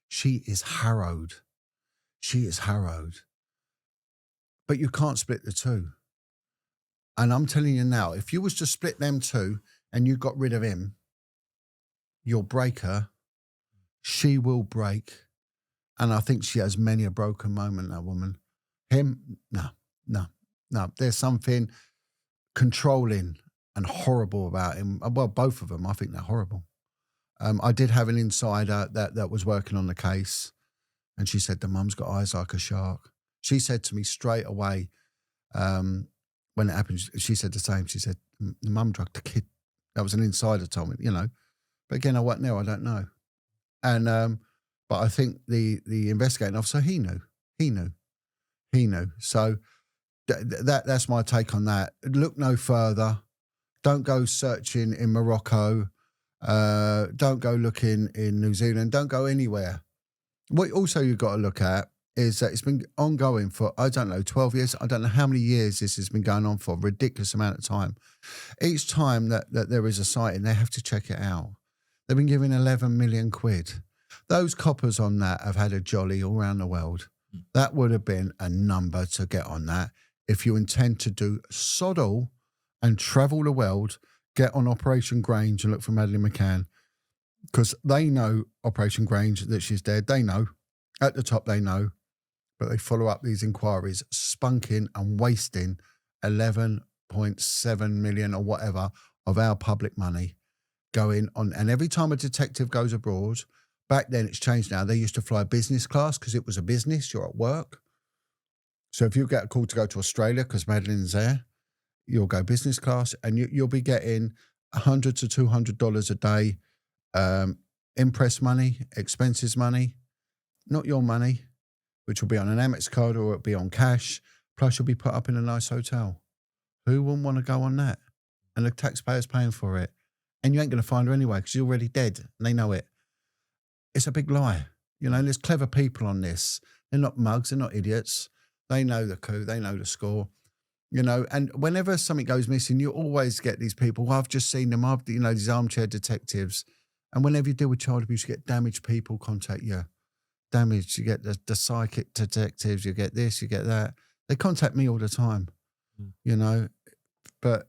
She is harrowed. She is harrowed. But you can't split the two. And I'm telling you now, if you was to split them two and you got rid of him, you'll break her. She will break. And I think she has many a broken moment, that woman. Him, no. There's something controlling and horrible about him. Well, both of them, I think they're horrible. I did have an insider that was working on the case, and she said the mum's got eyes like a shark. She said to me straight away, when it happened, she said the same. She said, the mum drugged the kid. That was an insider told me, you know. But again, I wasn't there, I don't know. And but I think the investigating officer, he knew. So that's my take on that. Look no further. Don't go searching in Morocco. Don't go looking in New Zealand. Don't go anywhere. What also you've got to look at is that it's been ongoing for, 12 years. I don't know how many years this has been going on for, a ridiculous amount of time. Each time that there is a sighting, they have to check it out. They've been given 11 million quid. Those coppers on that have had a jolly all around the world. That would have been a number to get on that. If you intend to do sod all and travel the world, get on Operation Grange and look for Madeleine McCann, because they know Operation Grange, that she's dead. They know. At the top, they know. But they follow up these inquiries, spunking and wasting 11.7 million or whatever of our public money going on. And every time a detective goes abroad, back then it's changed now. They used to fly business class because it was a business. You're at work. So if you get a call to go to Australia because Madeleine's there, you'll go business class and you'll be getting $100 to $200 a day, impress money, expenses money, not your money, which will be on an Amex card or it'll be on cash. Plus you'll be put up in a nice hotel. Who wouldn't want to go on that? And the taxpayer's paying for it. And you ain't going to find her anyway because you're already dead and they know it. It's a big lie. You know, and there's clever people on this. They're not mugs. They're not idiots. They know the coup. They know the score. You know, and whenever something goes missing, you always get these people. Well, I've just seen them. These armchair detectives. And whenever you deal with child abuse, you get damaged people contact you. Damaged. You get the psychic detectives. You get this. You get that. They contact me all the time. You know, but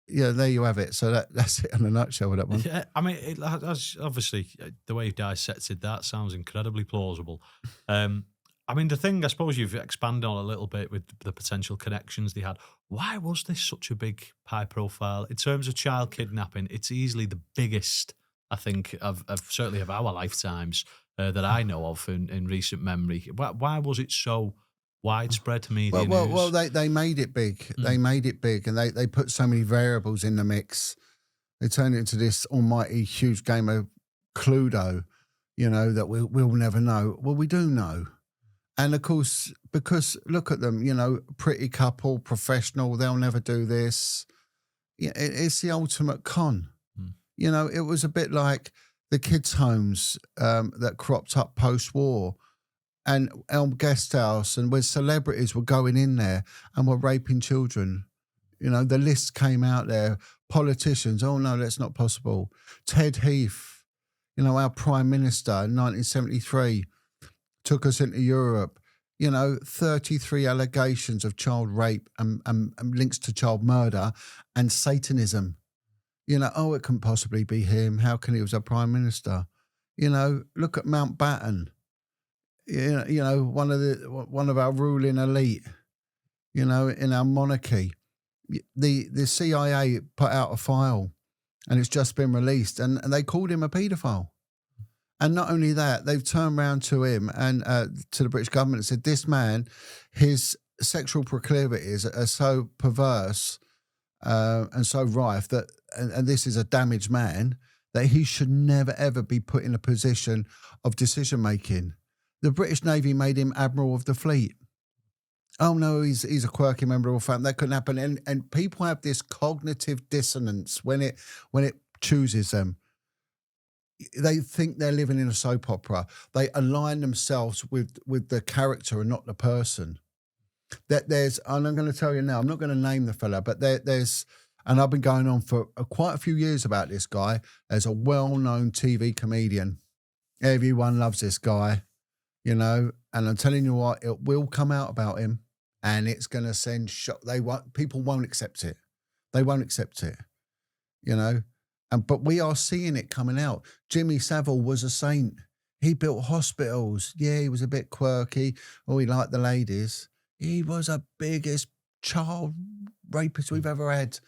yeah, there you have it. So that's it in a nutshell with that one. Yeah, I mean, that's obviously the way you've dissected that sounds incredibly plausible. I mean, the thing I suppose you've expanded on a little bit with the potential connections they had. Why was this such a big high profile in terms of child kidnapping? It's easily the biggest, I think, of certainly of our lifetimes that I know of in recent memory. Why was it so widespread media news? Well, they made it big. They made it big, and they put so many variables in the mix. They turned it into this almighty huge game of Cluedo, you know, that we'll never know. Well, we do know. And of course, because look at them, you know, pretty couple, professional, they'll never do this. It's the ultimate con. You know, it was a bit like the kids' homes that cropped up post-war and Elm Guest House, and where celebrities were going in there and were raping children. You know, the list came out there. Politicians, oh no, that's not possible. Ted Heath, you know, our Prime Minister in 1973, took us into Europe, you know, 33 allegations of child rape and links to child murder and Satanism. You know, oh, it couldn't possibly be him. How can he was a Prime Minister? You know, look at Mountbatten. You know, one of our ruling elite, you know, in our monarchy. The CIA put out a file and it's just been released and they called him a paedophile. And not only that, they've turned around to him and to the British government and said, this man, his sexual proclivities are so perverse and so rife that, and this is a damaged man, that he should never, ever be put in a position of decision making. The British Navy made him Admiral of the Fleet. Oh no, he's a quirky member of a family. That couldn't happen. And people have this cognitive dissonance when it chooses them. They think they're living in a soap opera. They align themselves with the character and not the person. And I'm going to tell you now, I'm not going to name the fella, but there's, and I've been going on for quite a few years about this guy. There's a well-known TV comedian. Everyone loves this guy, you know, and I'm telling you what, it will come out about him and it's going to send shock. People won't accept it. They won't accept it, you know. But we are seeing it coming out. Jimmy Saville was a saint. He built hospitals. Yeah, he was a bit quirky. Oh, he liked the ladies. He was the biggest child rapist we've ever had.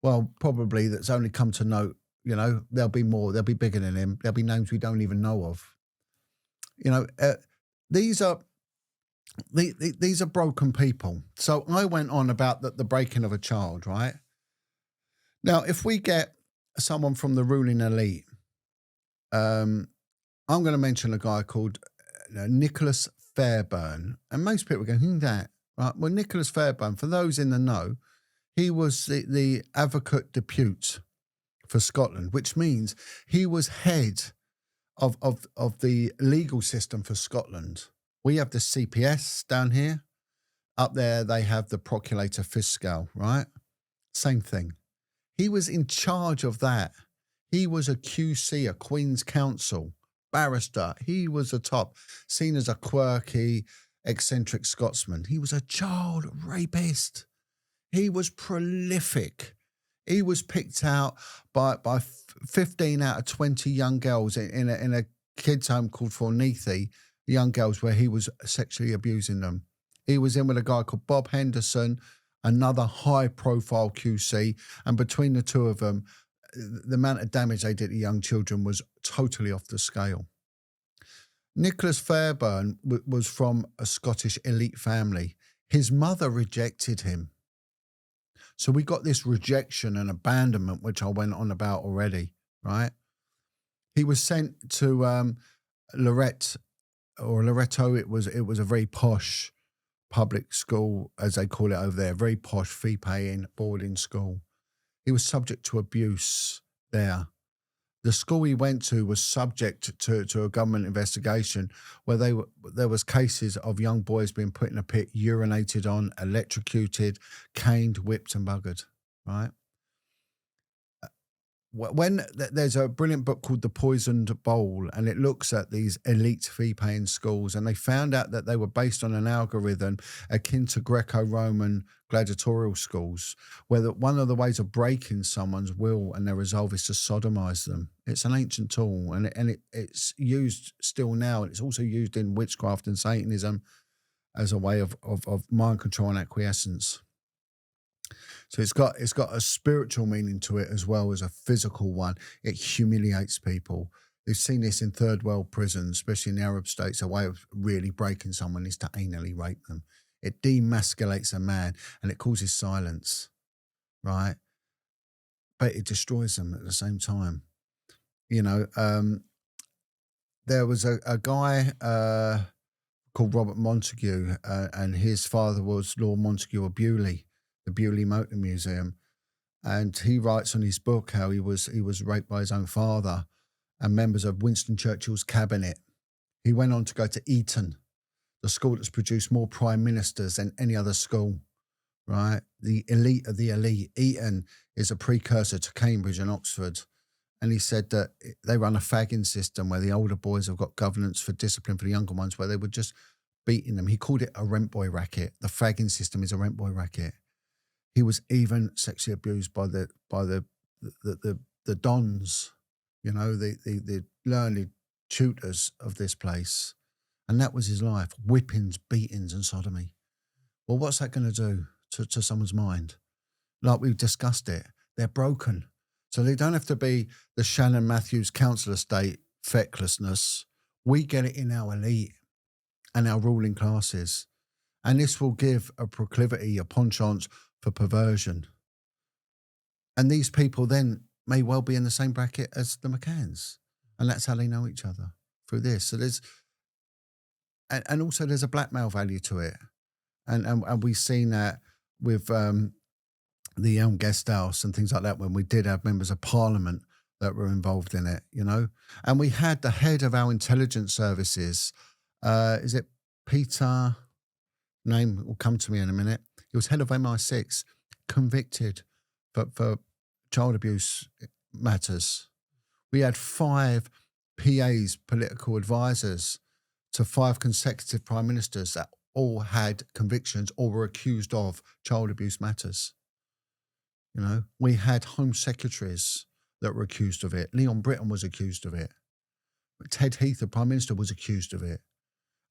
Well, probably that's only come to note. You know, there'll be more. They'll be bigger than him. There'll be names we don't even know of. You know, these are broken people. So I went on about the breaking of a child, right? Now, if we get someone from the ruling elite, I'm going to mention a guy called Nicholas Fairbairn, and most people go, who's that? Right? Well, Nicholas Fairbairn, for those in the know, he was the advocate depute for Scotland, which means he was head of the legal system for Scotland. We have the CPS down here. Up there, they have the Procurator Fiscal, right? Same thing. He was in charge of that. He was a QC, a Queen's Counsel, barrister. He was a top, seen as a quirky, eccentric Scotsman. He was a child rapist. He was prolific. He was picked out by 15 out of 20 young girls in a kids' home called Fornethi, young girls where he was sexually abusing them. He was in with a guy called Bob Henderson, another high-profile QC, and between the two of them, the amount of damage they did to young children was totally off the scale. Nicholas Fairbairn was from a Scottish elite family. His mother rejected him. So we got this rejection and abandonment, which I went on about already, right? He was sent to Loretto. It was a very posh public school, as they call it over there, very posh, fee-paying boarding school. He was subject to abuse there. The school he went to was subject to a government investigation where there was cases of young boys being put in a pit, urinated on, electrocuted, caned, whipped and buggered, right? When there's a brilliant book called The Poisoned Bowl, and it looks at these elite fee-paying schools, and they found out that they were based on an algorithm akin to Greco-Roman gladiatorial schools, where one of the ways of breaking someone's will and their resolve is to sodomize them. It's an ancient tool, and it's used still now, and it's also used in witchcraft and Satanism as a way of mind control and acquiescence. So it's got a spiritual meaning to it as well as a physical one. It humiliates people. We've seen this in third world prisons, especially in the Arab states. A way of really breaking someone is to anally rape them. It demasculates a man and it causes silence, right? But it destroys them at the same time. You know, there was a guy called Robert Montague, and his father was Lord Montague of Bewley, the Bewley Motor Museum, and he writes on his book how he was raped by his own father and members of Winston Churchill's cabinet. He went on to go to Eton, the school that's produced more prime ministers than any other school, right? The elite of the elite. Eton is a precursor to Cambridge and Oxford. And he said that they run a fagging system where the older boys have got governance for discipline for the younger ones, where they were just beating them. He called it a rent boy racket. The fagging system is a rent boy racket. He was even sexually abused by the dons, you know, the learned tutors of this place. And that was his life: whippings, beatings and sodomy. Well, what's that going to do to someone's mind? Like we've discussed it, they're broken. So they don't have to be the Shannon Matthews council estate fecklessness, we get it in our elite and our ruling classes. And this will give a proclivity, a penchant for perversion. And these people then may well be in the same bracket as the McCanns. And that's how they know each other, through this. So there's, and also there's a blackmail value to it. And we've seen that with the Elm Guest House and things like that, when we did have members of parliament that were involved in it, you know. And we had the head of our intelligence services, is it Peter? Name will come to me in a minute. He was head of MI6, convicted for child abuse matters. We had 5 PAs, political advisors, to 5 consecutive prime ministers that all had convictions or were accused of child abuse matters. You know, we had home secretaries that were accused of it. Leon Britton was accused of it. Ted Heath, the prime minister, was accused of it.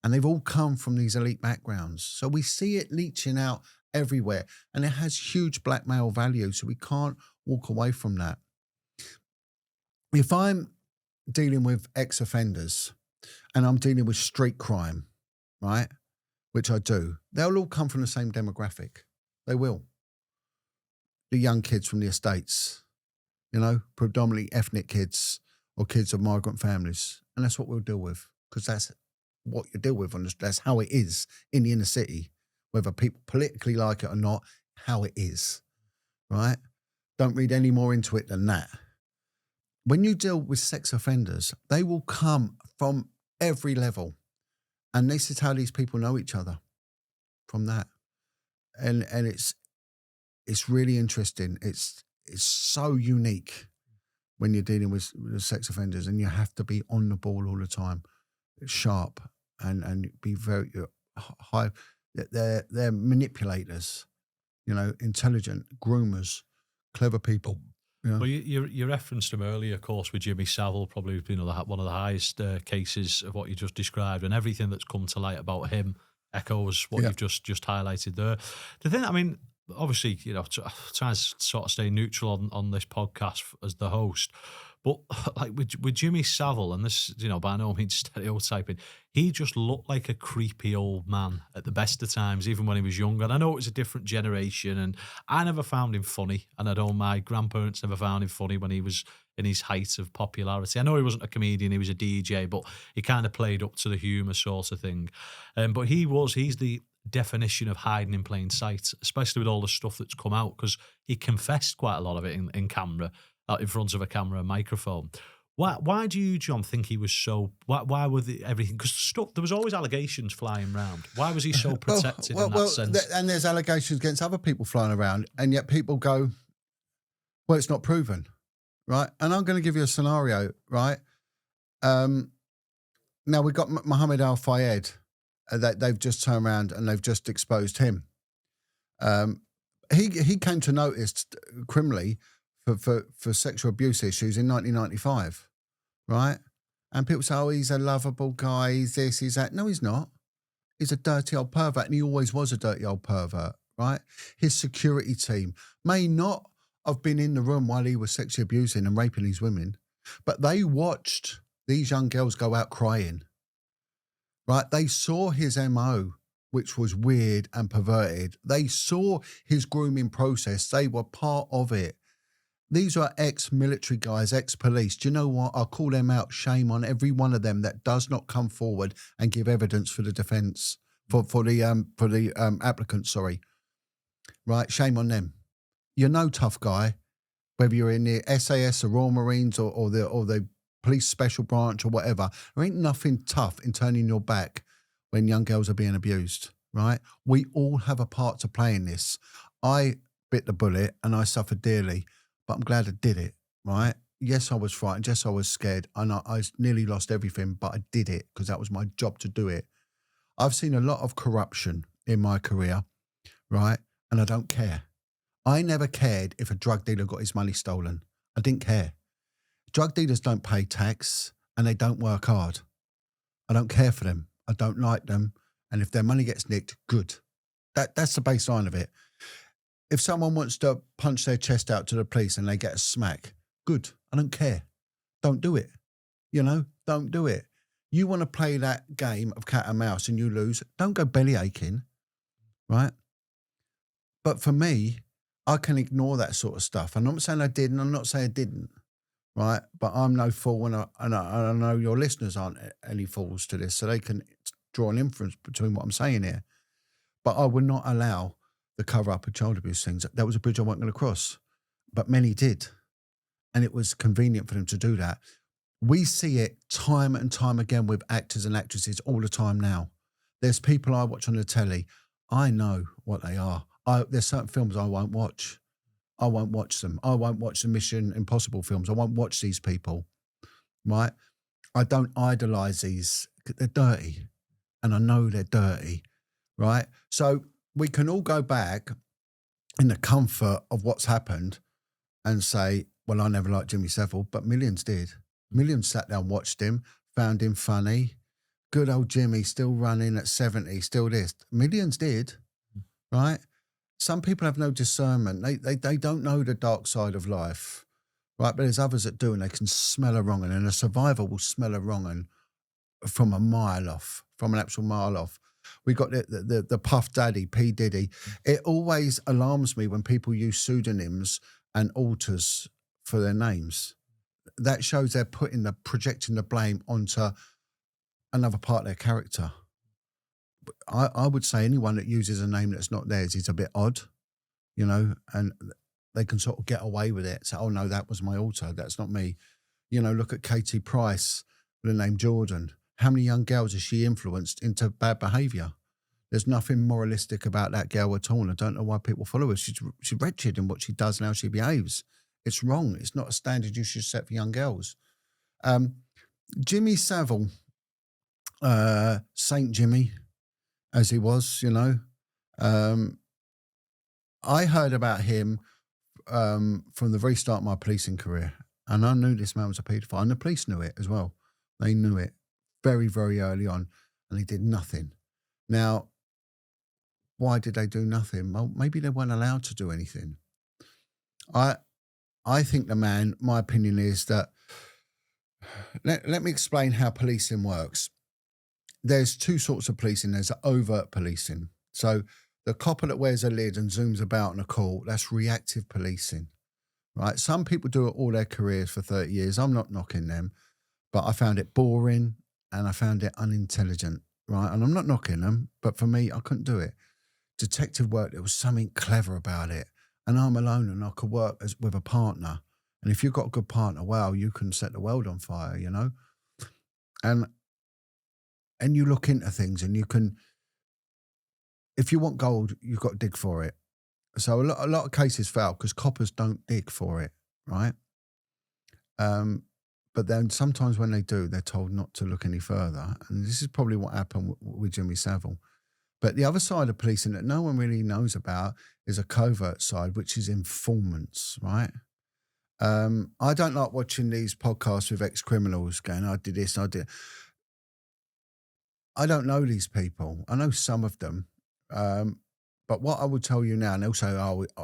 And they've all come from these elite backgrounds. So we see it leaching out everywhere. And it has huge blackmail value. So we can't walk away from that. If I'm dealing with ex-offenders and I'm dealing with street crime, right, which I do, they'll all come from the same demographic. They will. The young kids from the estates, you know, predominantly ethnic kids or kids of migrant families. And that's what we'll deal with, because that's what you deal with. And that's how it is in the inner city, whether people politically like it or not, how it is, right? Don't read any more into it than that. When you deal with sex offenders, they will come from every level. And this is how these people know each other, from that. And it's really interesting. It's so unique when you're dealing with sex offenders, and you have to be on the ball all the time, sharp, and be very high. They're manipulators, you know, intelligent, groomers, clever people. Yeah. Well, you referenced him earlier, of course, with Jimmy Saville, probably one of the highest cases of what you just described, and everything that's come to light about him echoes what you've just highlighted there. The thing, I mean, obviously, you know, trying to sort of stay neutral on this podcast as the host, but like with Jimmy Saville, and this, you know, by no means stereotyping, he just looked like a creepy old man at the best of times, even when he was younger. And I know it was a different generation, and I never found him funny, and I know my grandparents never found him funny when he was in his height of popularity. I know he wasn't a comedian, he was a DJ, but he kind of played up to the humour sort of thing. But he's the definition of hiding in plain sight, especially with all the stuff that's come out, because he confessed quite a lot of it in camera, in front of a camera and microphone. Why do you, John, think he was so? Why were everything? Because there was always allegations flying around. Why was he so protected in that sense? And there's allegations against other people flying around, and yet people go, "Well, it's not proven," right? And I'm going to give you a scenario, right? Now we've got Mohammed Al Fayed. That they've just turned around and they've just exposed him. He came to notice criminally for sexual abuse issues in 1995, right? And people say, "Oh, he's a lovable guy. He's this, he's that." No, he's not. He's a dirty old pervert, and he always was a dirty old pervert, right? His security team may not have been in the room while he was sexually abusing and raping these women, but they watched these young girls go out crying. Right, they saw his MO, which was weird and perverted. They saw his grooming process. They were part of it. These are ex-military guys, ex-police. Do you know what? I'll call them out. Shame on every one of them that does not come forward and give evidence for the defence, for the applicant. Sorry, right? Shame on them. You're no tough guy, whether you're in the SAS, the Royal Marines, or the police special branch or whatever. There ain't nothing tough in turning your back when young girls are being abused, right? We all have a part to play in this. I bit the bullet and I suffered dearly, but I'm glad I did it, right? Yes, I was frightened. Yes, I was scared. And I nearly lost everything, but I did it because that was my job to do it. I've seen a lot of corruption in my career, right? And I don't care. I never cared if a drug dealer got his money stolen. I didn't care. Drug dealers don't pay tax and they don't work hard. I don't care for them. I don't like them. And if their money gets nicked, good. That's the baseline of it. If someone wants to punch their chest out to the police and they get a smack, good. I don't care. Don't do it. Don't do it. You want to play that game of cat and mouse and you lose, don't go belly aching, right? But for me, I can ignore that sort of stuff. I'm not saying I did, and I'm not saying I didn't, right? But I'm no fool, and I know your listeners aren't any fools to this, so they can draw an inference between what I'm saying here. But I would not allow the cover-up of child abuse things. That was a bridge I wasn't going to cross, but many did, and it was convenient for them to do that. We see it time and time again with actors and actresses all the time now. There's people I watch on the telly. I know what they are. There's certain films I won't watch. I won't watch them. I won't watch the Mission Impossible films. I won't watch these people, right? I don't idolize these. They're dirty, and I know they're dirty, right? So we can all go back in the comfort of what's happened and say, well, I never liked Jimmy Saville, but millions did. Millions sat down, watched him, found him funny. Good old Jimmy, still running at 70, still this. Millions did, right? Some people have no discernment. They don't know the dark side of life, right? But there's others that do, and they can smell a wrong un, and a survivor will smell a wrong un from a mile off, from an actual mile off. We got the Puff Daddy, P Diddy. It always alarms me when people use pseudonyms and alters for their names. That shows they're projecting the blame onto another part of their character. I would say anyone that uses a name that's not theirs is a bit odd, and they can sort of get away with it. Say, oh no, that was my alter. That's not me. Look at Katie Price with the name Jordan. How many young girls has she influenced into bad behaviour? There's nothing moralistic about that girl at all. And I don't know why people follow her. She's wretched in what she does and how she behaves. It's wrong. It's not a standard you should set for young girls. Jimmy Saville, Saint Jimmy, as he was, I heard about him from the very start of my policing career. And I knew this man was a paedophile. And the police knew it as well. They knew it very, very early on. And he did nothing. Now, why did they do nothing? Well, maybe they weren't allowed to do anything. I think the man, my opinion is that, let me explain how policing works. There's two sorts of policing. There's overt policing. So the copper that wears a lid and zooms about on a call, that's reactive policing, right? Some people do it all their careers for 30 years. I'm not knocking them, but I found it boring and I found it unintelligent, right? And I'm not knocking them, but for me, I couldn't do it. Detective work, there was something clever about it. And I'm alone and I could work with a partner. And if you've got a good partner, wow, you can set the world on fire, And you look into things and you can, if you want gold, you've got to dig for it. So a lot of cases fail because coppers don't dig for it, right? But then sometimes when they do, they're told not to look any further. And this is probably what happened with Jimmy Saville. But the other side of policing that no one really knows about is a covert side, which is informants, right? I don't like watching these podcasts with ex-criminals going, I did this, I did. I don't know these people. I know some of them. But what I would tell you now, and they'll say,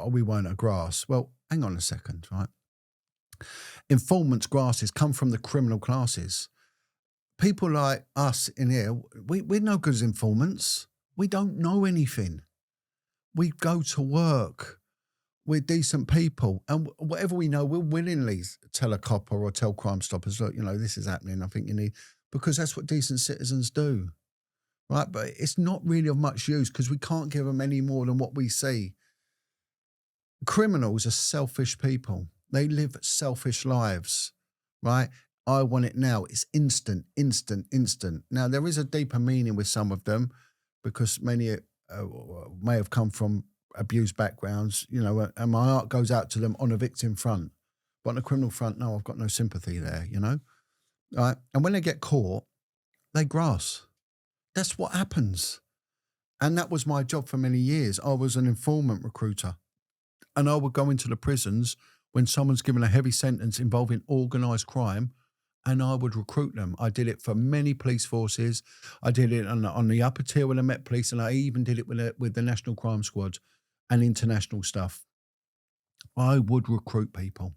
we weren't a grass. Well, hang on a second, right? Informants' grasses come from the criminal classes. People like us in here, we're no good as informants. We don't know anything. We go to work. We're decent people. And whatever we know, we'll willingly tell a copper or tell Crime Stoppers, look, this is happening. I think you need, because that's what decent citizens do. Right? But it's not really of much use because we can't give them any more than what we see. Criminals are selfish people. They live selfish lives, right? I want it now. It's instant, instant, instant. Now, there is a deeper meaning with some of them because many may have come from abused backgrounds, and my heart goes out to them on a victim front. But on a criminal front, no, I've got no sympathy there, Right? And when they get caught, they grass. That's what happens. And that was my job for many years. I was an informant recruiter. And I would go into the prisons when someone's given a heavy sentence involving organised crime, and I would recruit them. I did it for many police forces. I did it on the upper tier with the Met Police, and I even did it with the National Crime Squad and international stuff. I would recruit people.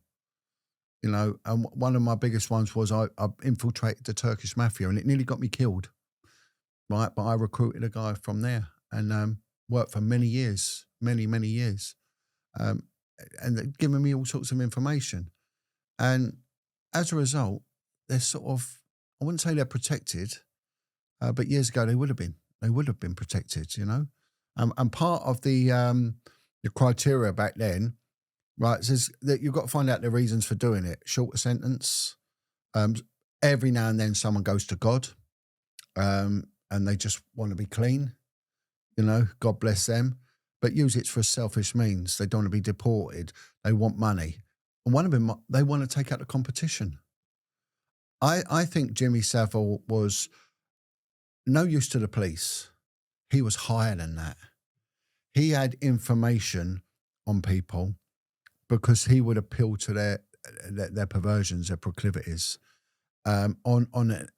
you know. And one of my biggest ones was I infiltrated the Turkish mafia, and it nearly got me killed, right? But I recruited a guy from there and worked for many years, many years, um, and they'd given me all sorts of information. And as a result, they're sort of, I wouldn't say they're protected, but years ago they would have been. They would have been protected, you know. And part of the criteria back then, right, says that you've got to find out the reasons for doing it. Shorter sentence. Every now and then someone goes to God, and they just want to be clean, you know, God bless them. But use it for selfish means. They don't want to be deported. They want money. And one of them, they want to take out the competition. I think Jimmy Saville was no use to the police. He was higher than that. He had information on people because he would appeal to their perversions, their proclivities, on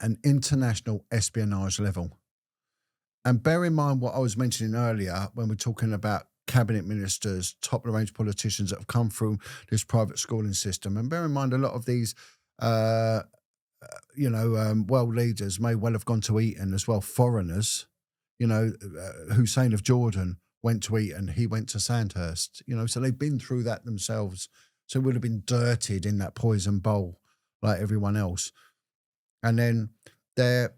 an international espionage level. And bear in mind what I was mentioning earlier when we're talking about cabinet ministers, top-of-the-range politicians that have come through this private schooling system. And bear in mind a lot of these, world leaders may well have gone to Eton as well, foreigners. You know, Hussein of Jordan went to Eton, he went to Sandhurst, you know, so they've been through that themselves. So would have been dirtied in that poison bowl like everyone else. And then their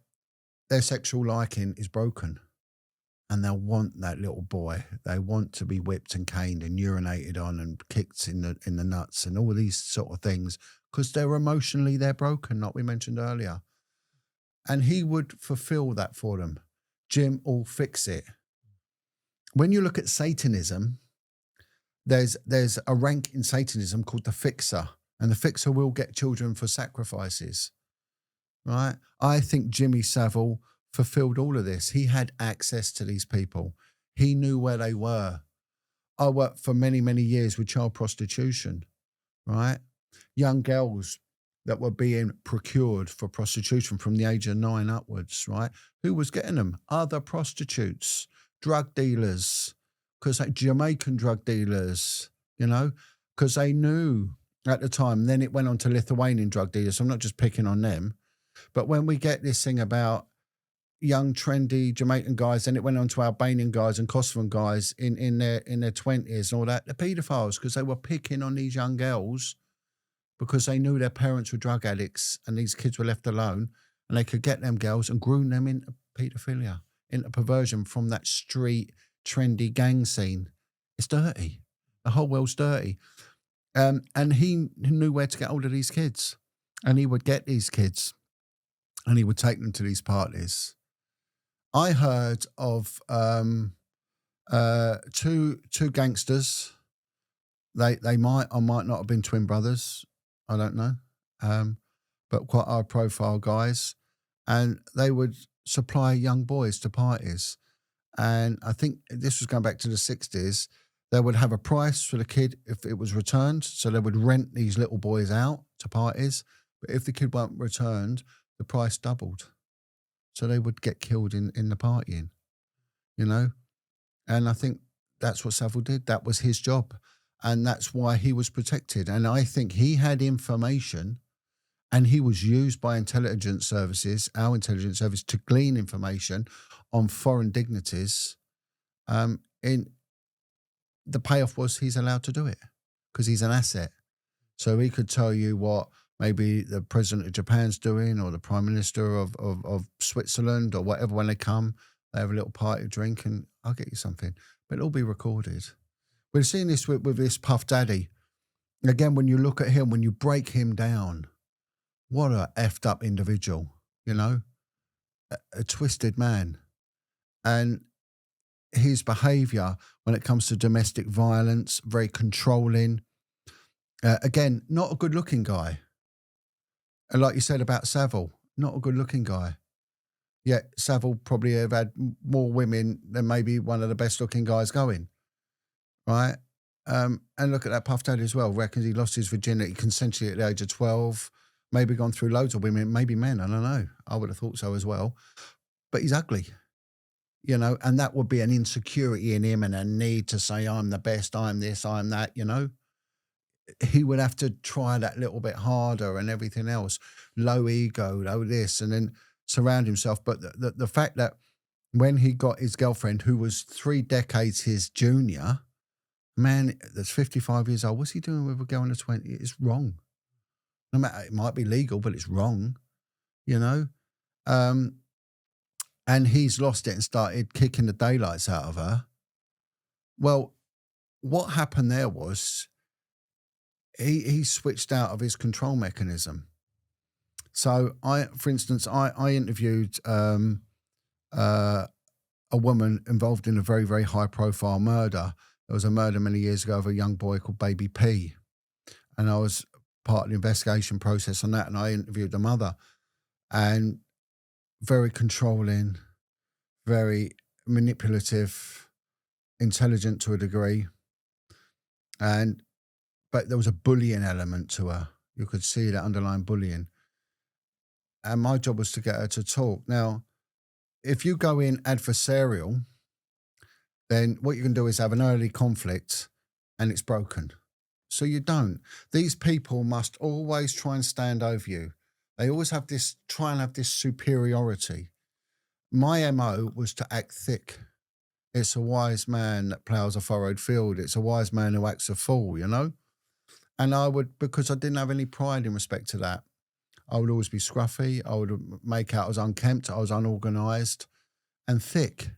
sexual liking is broken. And they'll want that little boy. They want to be whipped and caned and urinated on and kicked in the nuts and all these sort of things because they're broken, like we mentioned earlier. And he would fulfill that for them. Jim will fix it. When you look at Satanism, there's a rank in Satanism called the fixer, and the fixer will get children for sacrifices, right? I think Jimmy Saville fulfilled all of this. He had access to these people. He knew where they were. I worked for many, many years with child prostitution, right? Young girls that were being procured for prostitution from the age of 9 upwards, right? Who was getting them? Other prostitutes, drug dealers, because Jamaican drug dealers, you know, because they knew at the time. Then it went on to Lithuanian drug dealers. So I'm not just picking on them. But when we get this thing about young, trendy Jamaican guys, then it went on to Albanian guys and Kosovan guys in their 20s and all that, the paedophiles, because they were picking on these young girls because they knew their parents were drug addicts and these kids were left alone and they could get them girls and groom them into paedophilia, into perversion from that street, trendy gang scene. It's dirty. The whole world's dirty. And he knew where to get hold of these kids. And he would get these kids and he would take them to these parties. I heard of two gangsters. They might or might not have been twin brothers. I don't know. But quite high profile guys. And they would supply young boys to parties. And I think this was going back to the 60s. They would have a price for the kid if it was returned. So they would rent these little boys out to parties. But if the kid weren't returned, the price doubled. So they would get killed in the partying, you know? And I think that's what Saville did. That was his job. And that's why he was protected. And I think he had information and he was used by intelligence services, our intelligence service, to glean information on foreign dignitaries. In the payoff was he's allowed to do it because he's an asset. So he could tell you what maybe the president of Japan's doing or the prime minister of Switzerland or whatever. When they come, they have a little party, drink, and I'll get you something. But it'll be recorded. We're seeing this with this Puff Daddy. Again, when you look at him, when you break him down, what a effed up individual, you know, a twisted man. And his behaviour when it comes to domestic violence, very controlling. Again, not a good looking guy. And like you said about Saville, not a good looking guy. Yet Saville probably have had more women than maybe one of the best looking guys going. Right? And look at that Puff Daddy as well. Reckons he lost his virginity consensually at the age of 12. Maybe gone through loads of women, maybe men. I don't know. I would have thought so as well. But he's ugly, you know, and that would be an insecurity in him and a need to say, I'm the best, I'm this, I'm that, you know. he would have to try that little bit harder and everything else. Low ego, low this, and then surround himself. But the fact that when he got his girlfriend, who was 3 decades his junior, man, that's 55 years old, what's he doing with a girl in the 20s? It's wrong. No matter, it might be legal, but it's wrong, you know? And he's lost it and started kicking the daylights out of her. Well, what happened there was he switched out of his control mechanism. So for instance, I interviewed a woman involved in a very, very high profile murder. There was a murder many years ago of a young boy called Baby P. And I was part of the investigation process on that. And I interviewed the mother, and very controlling, very manipulative, intelligent to a degree. But there was a bullying element to her. You could see that underlying bullying. And my job was to get her to talk. Now, if you go in adversarial, then what you can do is have an early conflict and it's broken. So you don't. These people must always try and stand over you. They always try and have this superiority. My MO was to act thick. It's a wise man that ploughs a furrowed field. It's a wise man who acts a fool, you know? And I would, because I didn't have any pride in respect to that, I would always be scruffy. I would make out I was unkempt. I was unorganised and thick.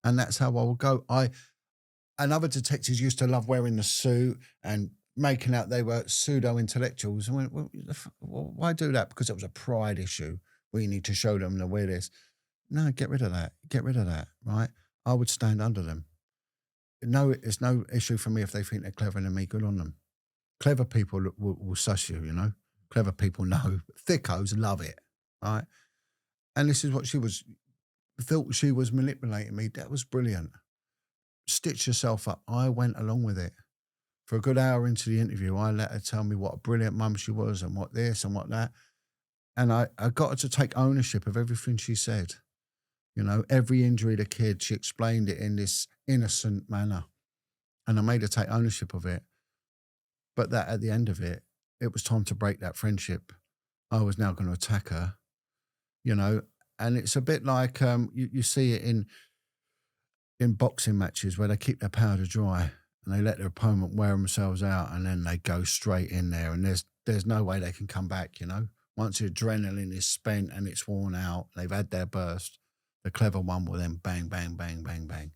And that's how I would go. And other detectives used to love wearing the suit and making out they were pseudo-intellectuals. I went, well, why do that? Because it was a pride issue. We need to show them the way it is. No, get rid of that. Get rid of that, right? I would stand under them. No, it's no issue for me if they think they're clever and me good on them. Clever people will suss you, you know? Clever people know. Thickos love it, right? And this is what thought she was manipulating me. That was brilliant. Stitch yourself up. I went along with it. For a good hour into the interview, I let her tell me what a brilliant mum she was and what this and what that. And I got her to take ownership of everything she said. You know, every injury to kid, she explained it in this innocent manner. And I made her take ownership of it. But that at the end of it, it was time to break that friendship. I was now going to attack her, you know. And it's a bit like you see it in boxing matches where they keep their powder dry and they let their opponent wear themselves out and then they go straight in there and there's no way they can come back, you know. Once the adrenaline is spent and it's worn out, they've had their burst, the clever one will then bang, bang, bang, bang, bang,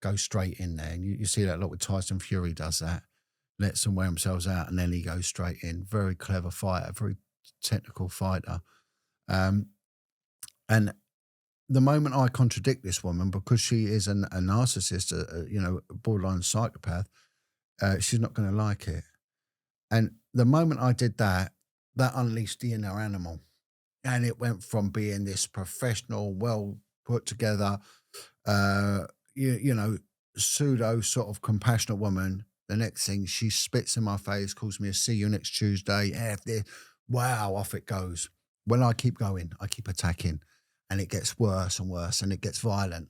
go straight in there. And you see that a lot with Tyson Fury does that. Lets them wear themselves out and then he goes straight in. Very clever fighter, very technical fighter. And the moment I contradict this woman, because she is a narcissist, you know, borderline psychopath, she's not going to like it. And the moment I did that, that unleashed the inner animal. And it went from being this professional, well put together, you know, pseudo sort of compassionate woman. The next thing, she spits in my face, calls me a see you next Tuesday. Wow, off it goes. When I keep going, I keep attacking. And it gets worse and worse and it gets violent.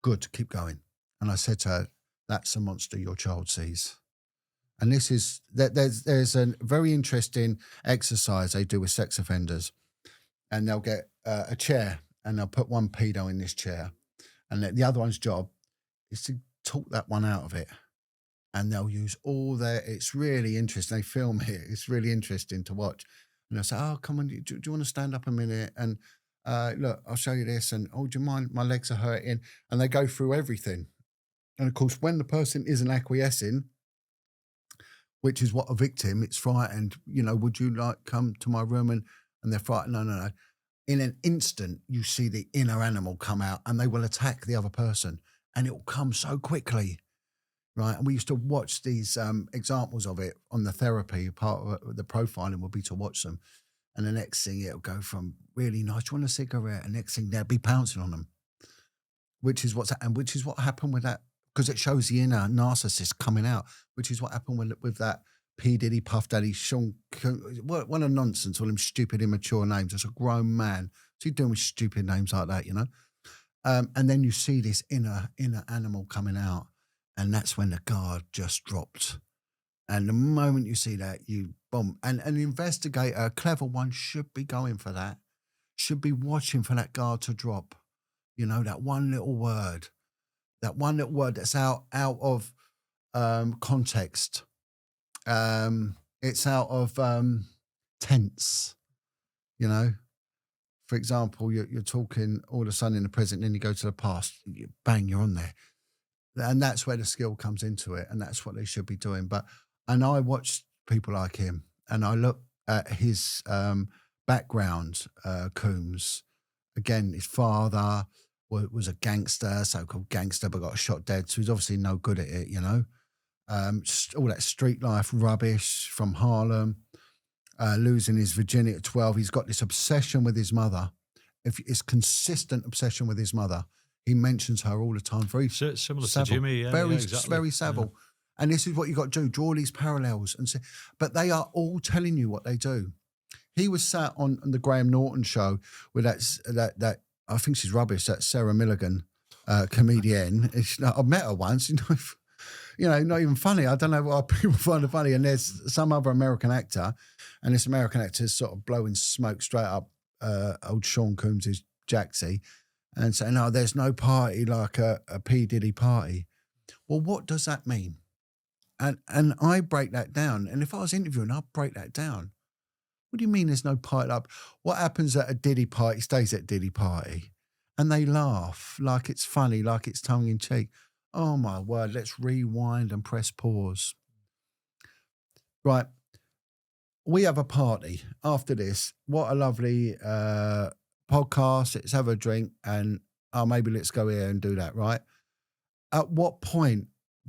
Good, keep going. And I said to her, that's the monster your child sees. And this is, there's a very interesting exercise they do with sex offenders. And they'll get a chair and they'll put one pedo in this chair. And the other one's job is to talk that one out of it. And they'll use all it's really interesting. They film it. It's really interesting to watch. And they'll say, oh, come on, do you want to stand up a minute? And look, I'll show you this. And, oh, do you mind? My legs are hurting. And they go through everything. And of course, when the person isn't acquiescing, which is what a victim, it's frightened, you know, would you like come to my room? And they're frightened. No. In an instant, you see the inner animal come out and they will attack the other person. And it will come so quickly. Right. And we used to watch these examples of it on the therapy. Part of the profiling would be to watch them. And the next thing it'll go from really nice, do you want a cigarette? And next thing they'll be pouncing on them, which is what happened with that, because it shows the inner narcissist coming out, which is what happened with that P Diddy, Puff Daddy, Sean. What a nonsense, all them stupid, immature names. It's a grown man. What's he doing with stupid names like that, you know? And then you see this inner animal coming out. And that's when the guard just dropped. And the moment you see that, you bomb. And an investigator, a clever one, should be going for that, should be watching for that guard to drop. You know, that one little word that's out of context. It's out of tense, you know. For example, you're talking all of a sudden in the present, then you go to the past, bang, you're on there. And that's where the skill comes into it, and that's what they should be doing. And I watch people like him, and I look at his background, Coombs. Again, his father was a gangster, so-called gangster, but got shot dead, so he's obviously no good at it, you know. All that street life rubbish from Harlem, losing his virginity at 12. He's got this obsession with his mother. It's consistent obsession with his mother. He mentions her all the time. Very similar Saville. to Jimmy. Yeah, exactly. Very Saville. Yeah. And this is what you got to do: draw these parallels and say. But they are all telling you what they do. He was sat on the Graham Norton show with that I think she's rubbish. That Sarah Milligan comedian. I've met her once. You know, not even funny. I don't know why people find her funny. And there's some other American actor, and this American actor is sort of blowing smoke straight up old Sean Coombs' Jaxie, and saying, "No, there's no party like a P Diddy party." Well, what does that mean? And I break that down. And if I was interviewing, I'd break that down. What do you mean there's no party up? What happens at a Diddy party stays at Diddy party. And they laugh like it's funny, like it's tongue in cheek. Oh my word, let's rewind and press pause. Right. We have a party after this. What a lovely podcast. Let's have a drink and maybe let's go here and do that, right? At what point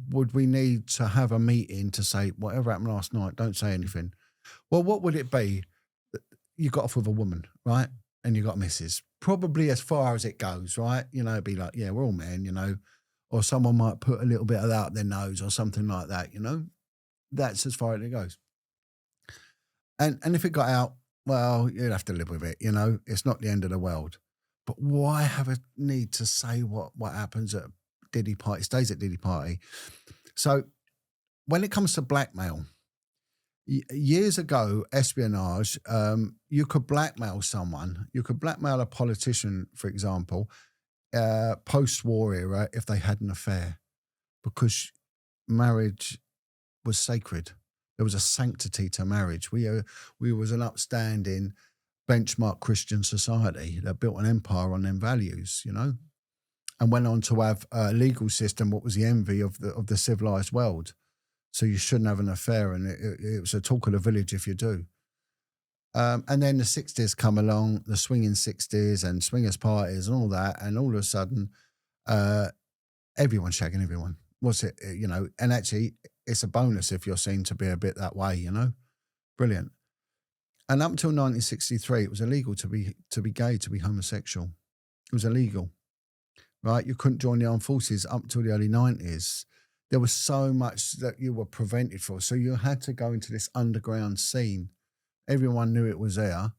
would we need to have a meeting to say, whatever happened last night, don't say anything? Well, what would it be? You got off with a woman, right? And you got a missus. Probably as far as it goes, right? You know, it'd be like, yeah, we're all men, you know. Or someone might put a little bit of that up their nose or something like that, you know. That's as far as it goes. And if it got out, well, you'd have to live with it, you know. It's not the end of the world. But why have a need to say what happens at Diddy party, stays at Diddy party? So when it comes to blackmail, years ago, espionage, you could blackmail someone. You could blackmail a politician, for example, post-war era, if they had an affair, because marriage was sacred. There was a sanctity to marriage. We was an upstanding benchmark Christian society that built an empire on them values, you know, and went on to have a legal system what was the envy of the civilized world. So you shouldn't have an affair, and it was a talk of the village if you do. And then the 60s come along, the swinging 60s and swingers parties and all that, and all of a sudden, everyone's shagging everyone. What's it, you know? And actually, it's a bonus if you're seen to be a bit that way, you know? Brilliant. And up until 1963, it was illegal to be gay, to be homosexual. It was illegal, right? You couldn't join the armed forces up until the early 90s. There was so much that you were prevented for. So you had to go into this underground scene. Everyone knew it was there.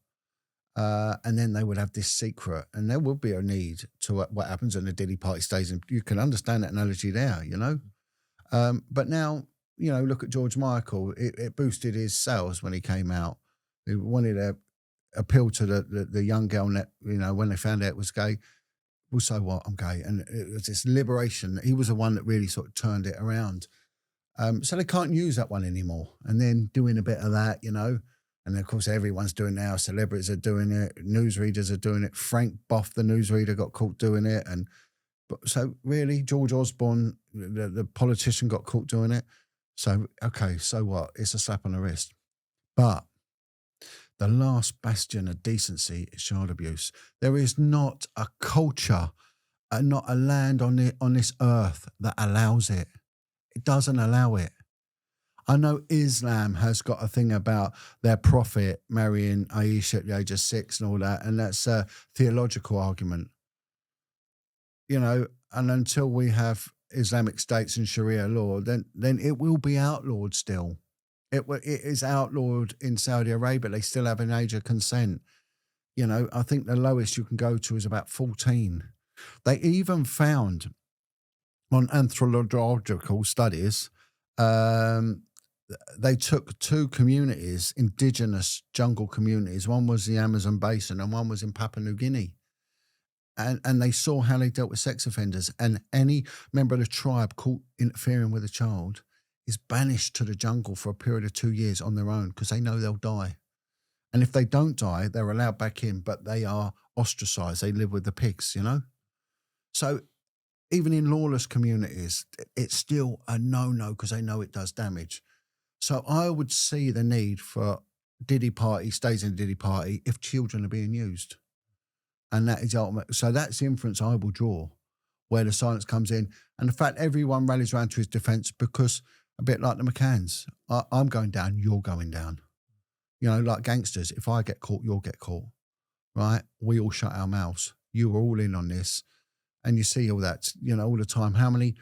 And then they would have this secret. And there would be a need to what happens in the Diddy party stays. And you can understand that analogy there, you know. But now, you know, look at George Michael. It boosted his sales when he came out. He wanted to appeal to the young girl that, you know, when they found out it was gay. Well, so what? I'm gay. And it was this liberation. He was the one that really sort of turned it around. So they can't use that one anymore. And then doing a bit of that, you know. And of course, everyone's doing it now. Celebrities are doing it. Newsreaders are doing it. Frank Boff, the newsreader, got caught doing it. And so really, George Osborne, the politician, got caught doing it. So, okay, so what? It's a slap on the wrist. But the last bastion of decency is child abuse. There is not a culture, not a land on this earth that allows it. It doesn't allow it. I know Islam has got a thing about their prophet marrying Aisha at the age of 6 and all that, and that's a theological argument. You know, and until we have Islamic states and Sharia law, then it will be outlawed still. It is outlawed in Saudi Arabia. They still have an age of consent. You know, I think the lowest you can go to is about 14. They even found on anthropological studies, they took two communities, indigenous jungle communities. One was the Amazon basin and one was in Papua New Guinea. And they saw how they dealt with sex offenders. And any member of the tribe caught interfering with a child is banished to the jungle for a period of 2 years on their own because they know they'll die. And if they don't die, they're allowed back in, but they are ostracized. They live with the pigs, you know? So even in lawless communities, it's still a no-no because they know it does damage. So I would see the need for Diddy party stays in Diddy party if children are being used. And that is ultimate. So that's the inference I will draw where the silence comes in. And the fact everyone rallies around to his defense because a bit like the McCanns, I'm going down, you're going down. You know, like gangsters, if I get caught, you'll get caught, right? We all shut our mouths. You were all in on this. And you see all that, you know, all the time. How many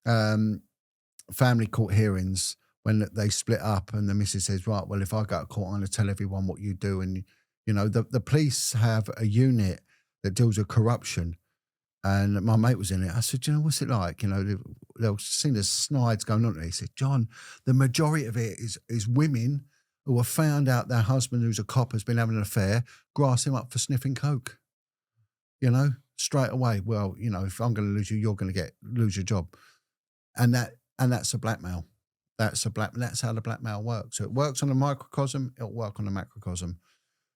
family court hearings when they split up and the missus says, right, well, if I go to court, I'm going to tell everyone what you do. And, you know, the police have a unit that deals with corruption. And my mate was in it. I said, you know, what's it like? You know, they'll see the snides going on there. He said, John, the majority of it is women who have found out their husband, who's a cop, has been having an affair, grass him up for sniffing coke. You know, straight away. Well, you know, if I'm going to lose you, you're going to lose your job. And that's a blackmail. That's how the blackmail works. So it works on a microcosm, it'll work on a macrocosm.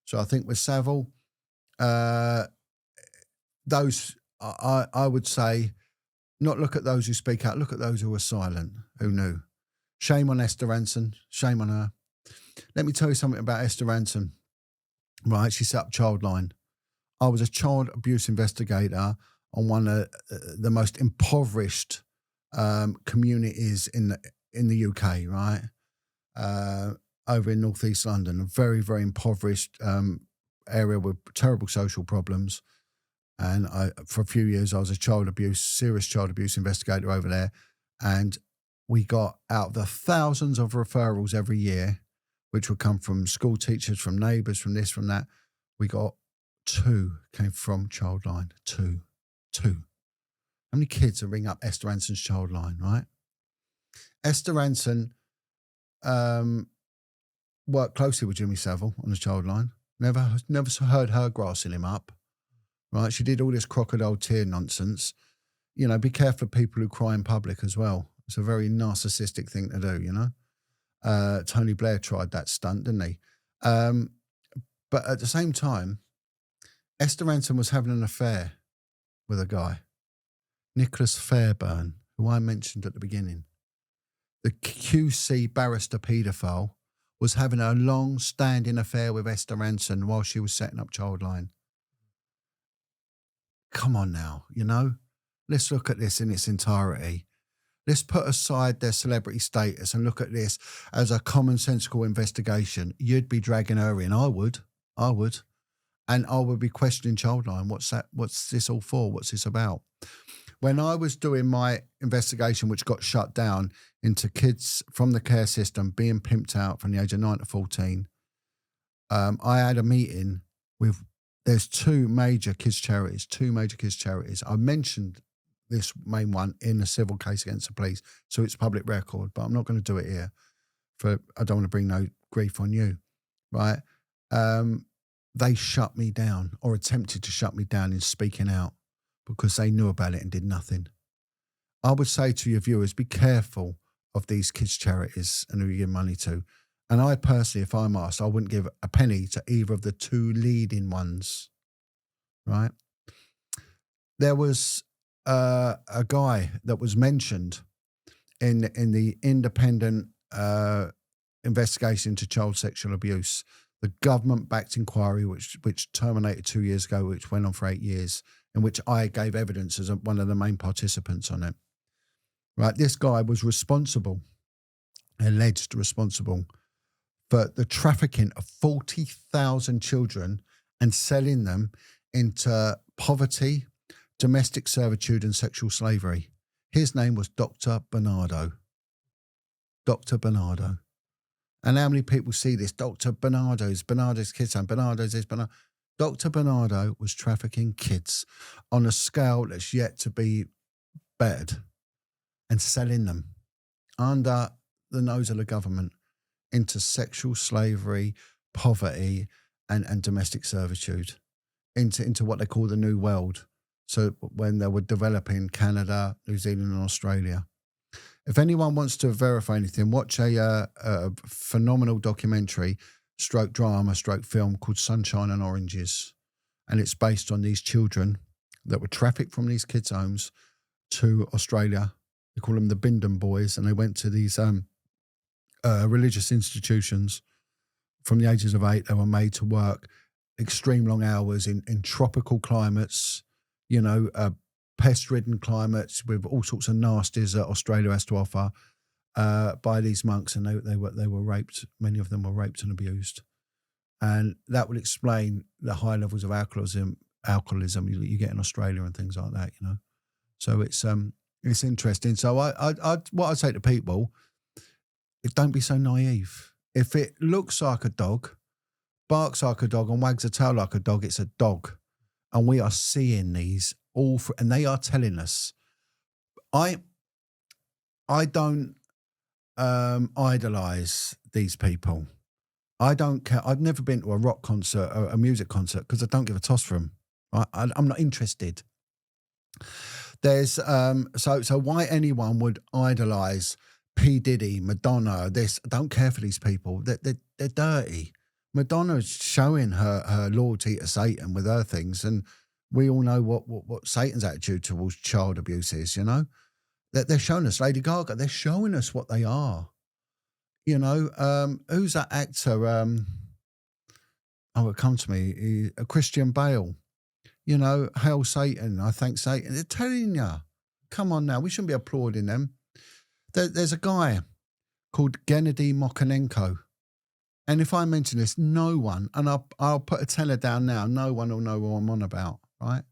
So I think with Saville, those I would say, not look at those who speak out, look at those who are silent, who knew. Shame on Esther Ranson, shame on her. Let me tell you something about Esther Ranson. Right, she set up Childline. I was a child abuse investigator on one of the most impoverished communities in the UK, right? Over in northeast London, a very, very impoverished area with terrible social problems. And for a few years, I was a serious child abuse investigator over there. And we got out of the thousands of referrals every year, which would come from school teachers, from neighbours, from this, from that. We got 2 came from Childline. 2. How many kids are ringing up Esther Ranson's Childline, right? Esther Ranson worked closely with Jimmy Saville on the Childline. Never heard her grassing him up, right? She did all this crocodile tear nonsense. You know, be careful of people who cry in public as well. It's a very narcissistic thing to do, you know? Tony Blair tried that stunt, didn't he? But at the same time, Esther Ranson was having an affair with a guy, Nicholas Fairburn, who I mentioned at the beginning. The QC barrister paedophile was having a long-standing affair with Esther Ranson while she was setting up Childline. Come on now, you know? Let's look at this in its entirety. Let's put aside their celebrity status and look at this as a commonsensical investigation. You'd be dragging her in. I would. And I would be questioning Childline. What's that? What's this all for? What's this about? When I was doing my investigation, which got shut down into kids from the care system being pimped out from the age of 9 to 14, I had a meeting with, there's 2 major kids charities. I mentioned this main one in a civil case against the police, so it's public record, but I'm not going to do it here. I don't want to bring no grief on you, right? They shut me down, or attempted to shut me down in speaking out, because they knew about it and did nothing. I would say to your viewers, be careful of these kids' charities and who you give money to. And I personally, if I'm asked, I wouldn't give a penny to either of the 2 leading ones, right? There was a guy that was mentioned in the independent investigation into child sexual abuse, the government-backed inquiry, which terminated 2 years ago, which went on for 8 years, in which I gave evidence as one of the main participants on it. Right, this guy was alleged responsible, for the trafficking of 40,000 children and selling them into poverty, domestic servitude, and sexual slavery. His name was Dr. Bernardo. Dr. Bernardo. And how many people see this? Dr. Bernardo's kids, and Bernardo's this, Bernardo. Dr. Bernardo was trafficking kids on a scale that's yet to be bettered and selling them under the nose of the government into sexual slavery, poverty, and domestic servitude, into what they call the New World. So when they were developing Canada, New Zealand, and Australia. If anyone wants to verify anything, watch a phenomenal documentary, stroke drama, stroke film called Sunshine and Oranges. And it's based on these children that were trafficked from these kids' homes to Australia. They call them the Bindon Boys, and they went to these religious institutions. From the ages of 8, they were made to work extreme long hours in tropical climates, pest-ridden climates with all sorts of nasties that Australia has to offer by these monks, and they were raped. Many of them were raped and abused, and that would explain the high levels of alcoholism you get in Australia and things like that. So it's interesting. So I what I say to people is, don't be so naive. If it looks like a dog, barks like a dog, and wags a tail like a dog, it's a dog. And we are seeing these and they are telling us. I don't idolize these people. I don't care. I've never been to a rock concert or a music concert because I don't give a toss for them. I'm not interested. There's so why anyone would idolize P Diddy, Madonna, this? I don't care for these people. They're dirty. Madonna is showing her loyalty to Satan with her things, and we all know what Satan's attitude towards child abuse is. They're showing us. Lady Gaga, they're showing us what they are. Who's that actor? It come to me. Christian Bale. Hail Satan, I thank Satan. They're telling you. Come on now, we shouldn't be applauding them. There's a guy called Gennady Mokanenko. And if I mention this, no one, and I'll put a tenner down now, no one will know what I'm on about, right?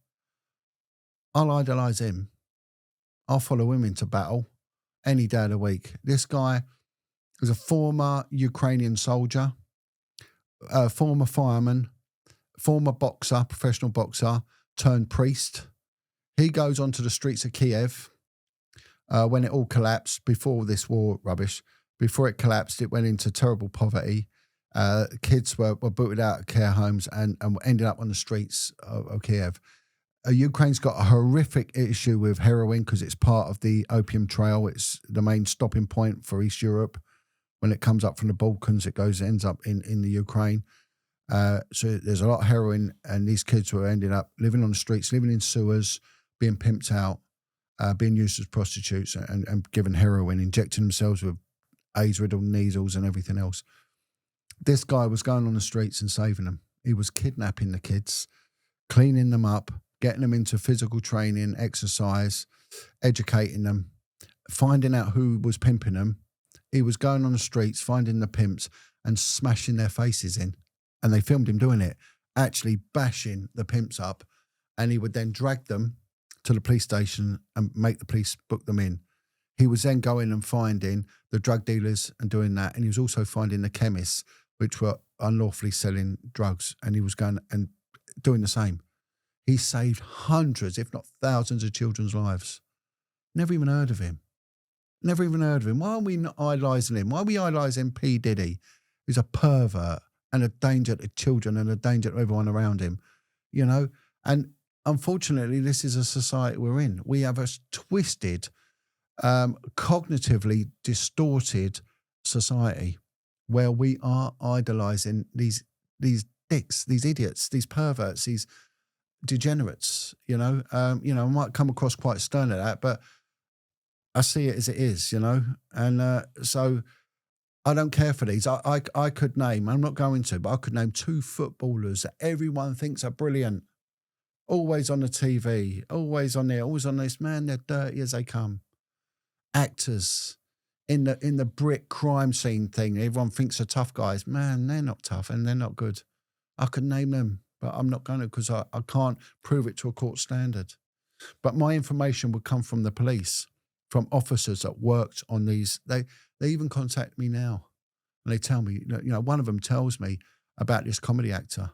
I'll idolise him. I'll follow him into battle any day of the week. This guy is a former Ukrainian soldier, former fireman, former boxer, professional boxer, turned priest. He goes onto the streets of Kiev when it all collapsed, before this war rubbish. Before it collapsed, it went into terrible poverty. Kids were booted out of care homes and ended up on the streets of Kiev. Ukraine's got a horrific issue with heroin because it's part of the opium trail. It's the main stopping point for East Europe. When it comes up from the Balkans, it ends up in the Ukraine. So there's a lot of heroin, and these kids were ending up living on the streets, living in sewers, being pimped out, being used as prostitutes and given heroin, injecting themselves with AIDS-riddled needles and everything else. This guy was going on the streets and saving them. He was kidnapping the kids, cleaning them up, getting them into physical training, exercise, educating them, finding out who was pimping them. He was going on the streets, finding the pimps and smashing their faces in. And they filmed him doing it, actually bashing the pimps up. And he would then drag them to the police station and make the police book them in. He was then going and finding the drug dealers and doing that. And he was also finding the chemists, which were unlawfully selling drugs. And he was going and doing the same. He saved hundreds, if not thousands of children's lives. Never even heard of him. Never even heard of him. Why are we not idolising him? Why are we idolising P Diddy, who's a pervert and a danger to children and a danger to everyone around him? And unfortunately, this is a society we're in. We have a twisted, cognitively distorted society where we are idolising these dicks, these idiots, these perverts, these degenerates. I might come across quite stern at that, but I see it as it is, and so I don't care for these. I could name, I'm not going to, but I could name 2 footballers that everyone thinks are brilliant. Always on the TV, always on there, always on this. Man, they're dirty as they come. Actors in the brick crime scene thing, everyone thinks are tough guys. Man, they're not tough and they're not good. I could name them, but I'm not going to because I can't prove it to a court standard. But my information would come from the police, from officers that worked on these. They even contact me now and they tell me, one of them tells me about this comedy actor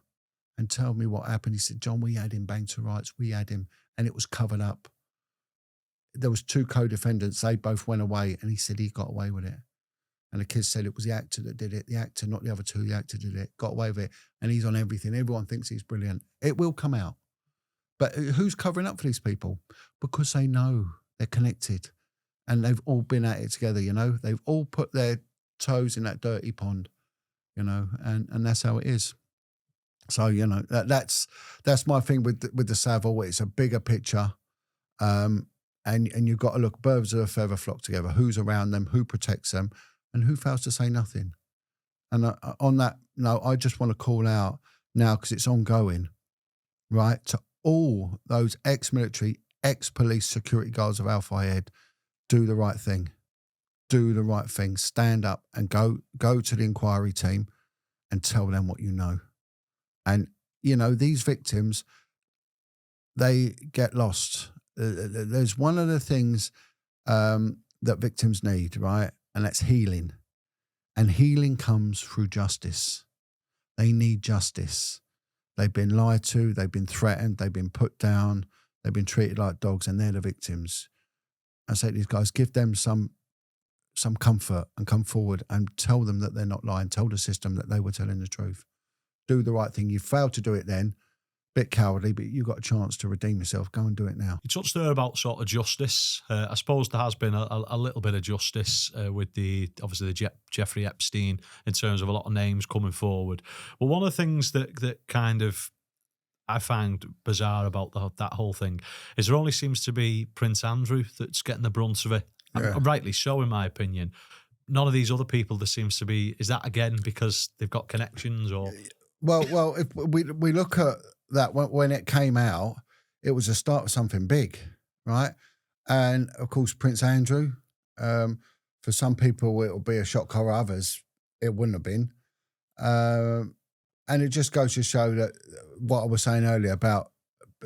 and tell me what happened. He said, John, we had him banged to rights. We had him and it was covered up. There was 2 co-defendants. They both went away and he said he got away with it. And the kids said it was the actor that did it. The actor, not the other two, the actor did it, got away with it. And he's on everything. Everyone thinks he's brilliant. It will come out. But who's covering up for these people? Because they know they're connected and they've all been at it together, you know? They've all put their toes in that dirty pond, you know, and that's how it is. So, you know, that's my thing with the Saville. It's a bigger picture. And you've got to look, birds of a feather flock together. Who's around them, who protects them, and who fails to say nothing. And on that note, I just want to call out now, because it's ongoing, right, to all those ex-military, ex-police security guards of Al Fayed, do the right thing. Do the right thing. Stand up and go to the inquiry team and tell them what you know. And, you know, these victims, they get lost. There's one of the things that victims need, right? And that's healing. And healing comes through justice. They need justice. They've been lied to, they've been threatened, they've been put down, they've been treated like dogs, and they're the victims. I say to these guys, give them some comfort and come forward and tell them that they're not lying. Tell the system that they were telling the truth. Do the right thing. You failed to do it then. Bit cowardly, but you've got a chance to redeem yourself. Go and do it now. You touched there about sort of justice. I suppose there has been a little bit of justice with obviously the Jeffrey Epstein in terms of a lot of names coming forward. But one of the things that kind of I find bizarre about that whole thing is there only seems to be Prince Andrew that's getting the brunt of it. Yeah. And rightly so, in my opinion. None of these other people, there seems to be, is that again because they've got connections or? Well, if we look at that when it came out, it was a start of something big, right? And of course, Prince Andrew, for some people, it'll be a shock horror, others, it wouldn't have been. And it just goes to show that what I was saying earlier about,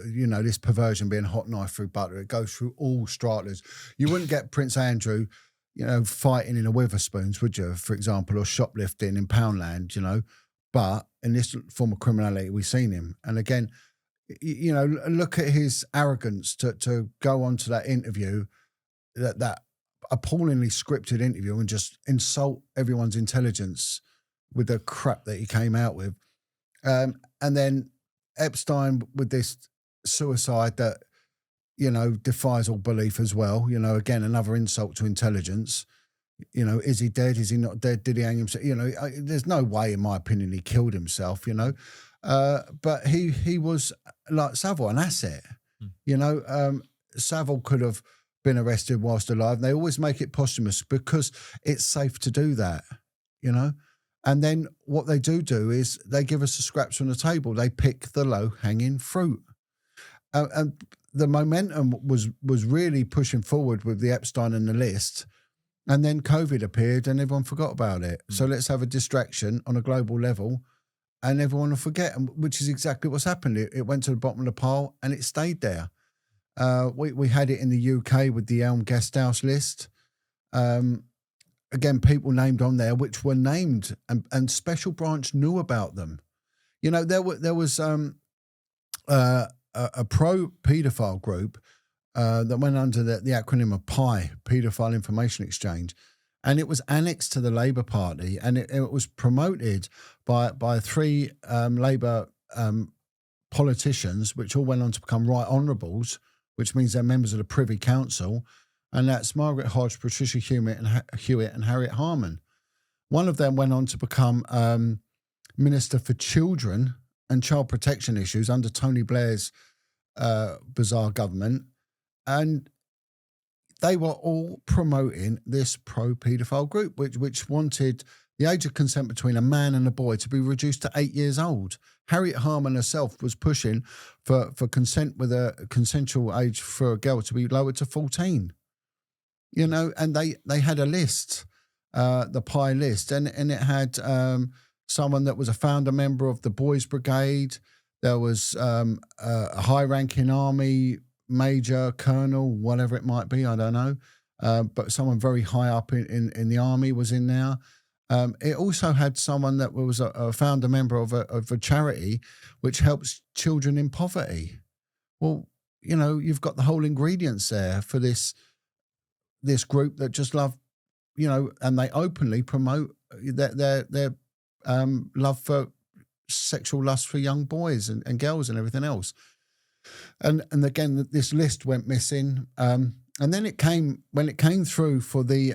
you know, this perversion being a hot knife through butter, it goes through all stratas. You wouldn't get Prince Andrew, you know, fighting in a Witherspoons, would you, for example, or shoplifting in Poundland, you know? But in this form of criminality, we've seen him. And again, you know, look at his arrogance to go on to that interview, that appallingly scripted interview, and just insult everyone's intelligence with the crap that he came out with. And then Epstein with this suicide that, you know, defies all belief as well. You know, again, another insult to intelligence. You know, is he dead? Is he not dead? Did he hang himself? You know, there's no way, in my opinion, he killed himself, you know. But he was, like Saville, an asset. You know, Saville could have been arrested whilst alive. They always make it posthumous because it's safe to do that, you know. And then what they do is they give us the scraps from the table. They pick the low-hanging fruit. And the momentum was really pushing forward with the Epstein and the list. And then COVID appeared and everyone forgot about it. So let's have a distraction on a global level and everyone will forget, which is exactly what's happened. It went to the bottom of the pile and it stayed there. We had it in the UK with the Elm Guest House list. Again, people named on there, which were named and Special Branch knew about them. You know, there was a pro-paedophile group that went under the acronym of PI, Paedophile Information Exchange, and it was annexed to the Labour Party, and it was promoted by three Labour politicians, which all went on to become right honourables, which means they're members of the Privy Council, and that's Margaret Hodge, Patricia Hewitt, and Harriet Harman. One of them went on to become Minister for Children and Child Protection Issues under Tony Blair's bizarre government. And they were all promoting this pro-paedophile group, which wanted the age of consent between a man and a boy to be reduced to 8 years old. Harriet Harman herself was pushing for consent with a consensual age for a girl to be lowered to 14. You know, and they had a list, the PI list, and it had someone that was a founder member of the Boys Brigade. There was a high-ranking army major, colonel, whatever it might be, I don't know. But someone very high up in the army was in there. It also had someone that was a founder member of a charity which helps children in poverty. Well, you know, you've got the whole ingredients there for this group that just love, and they openly promote their love for sexual lust for young boys and girls and everything else. And again, this list went missing. And then when it came through for the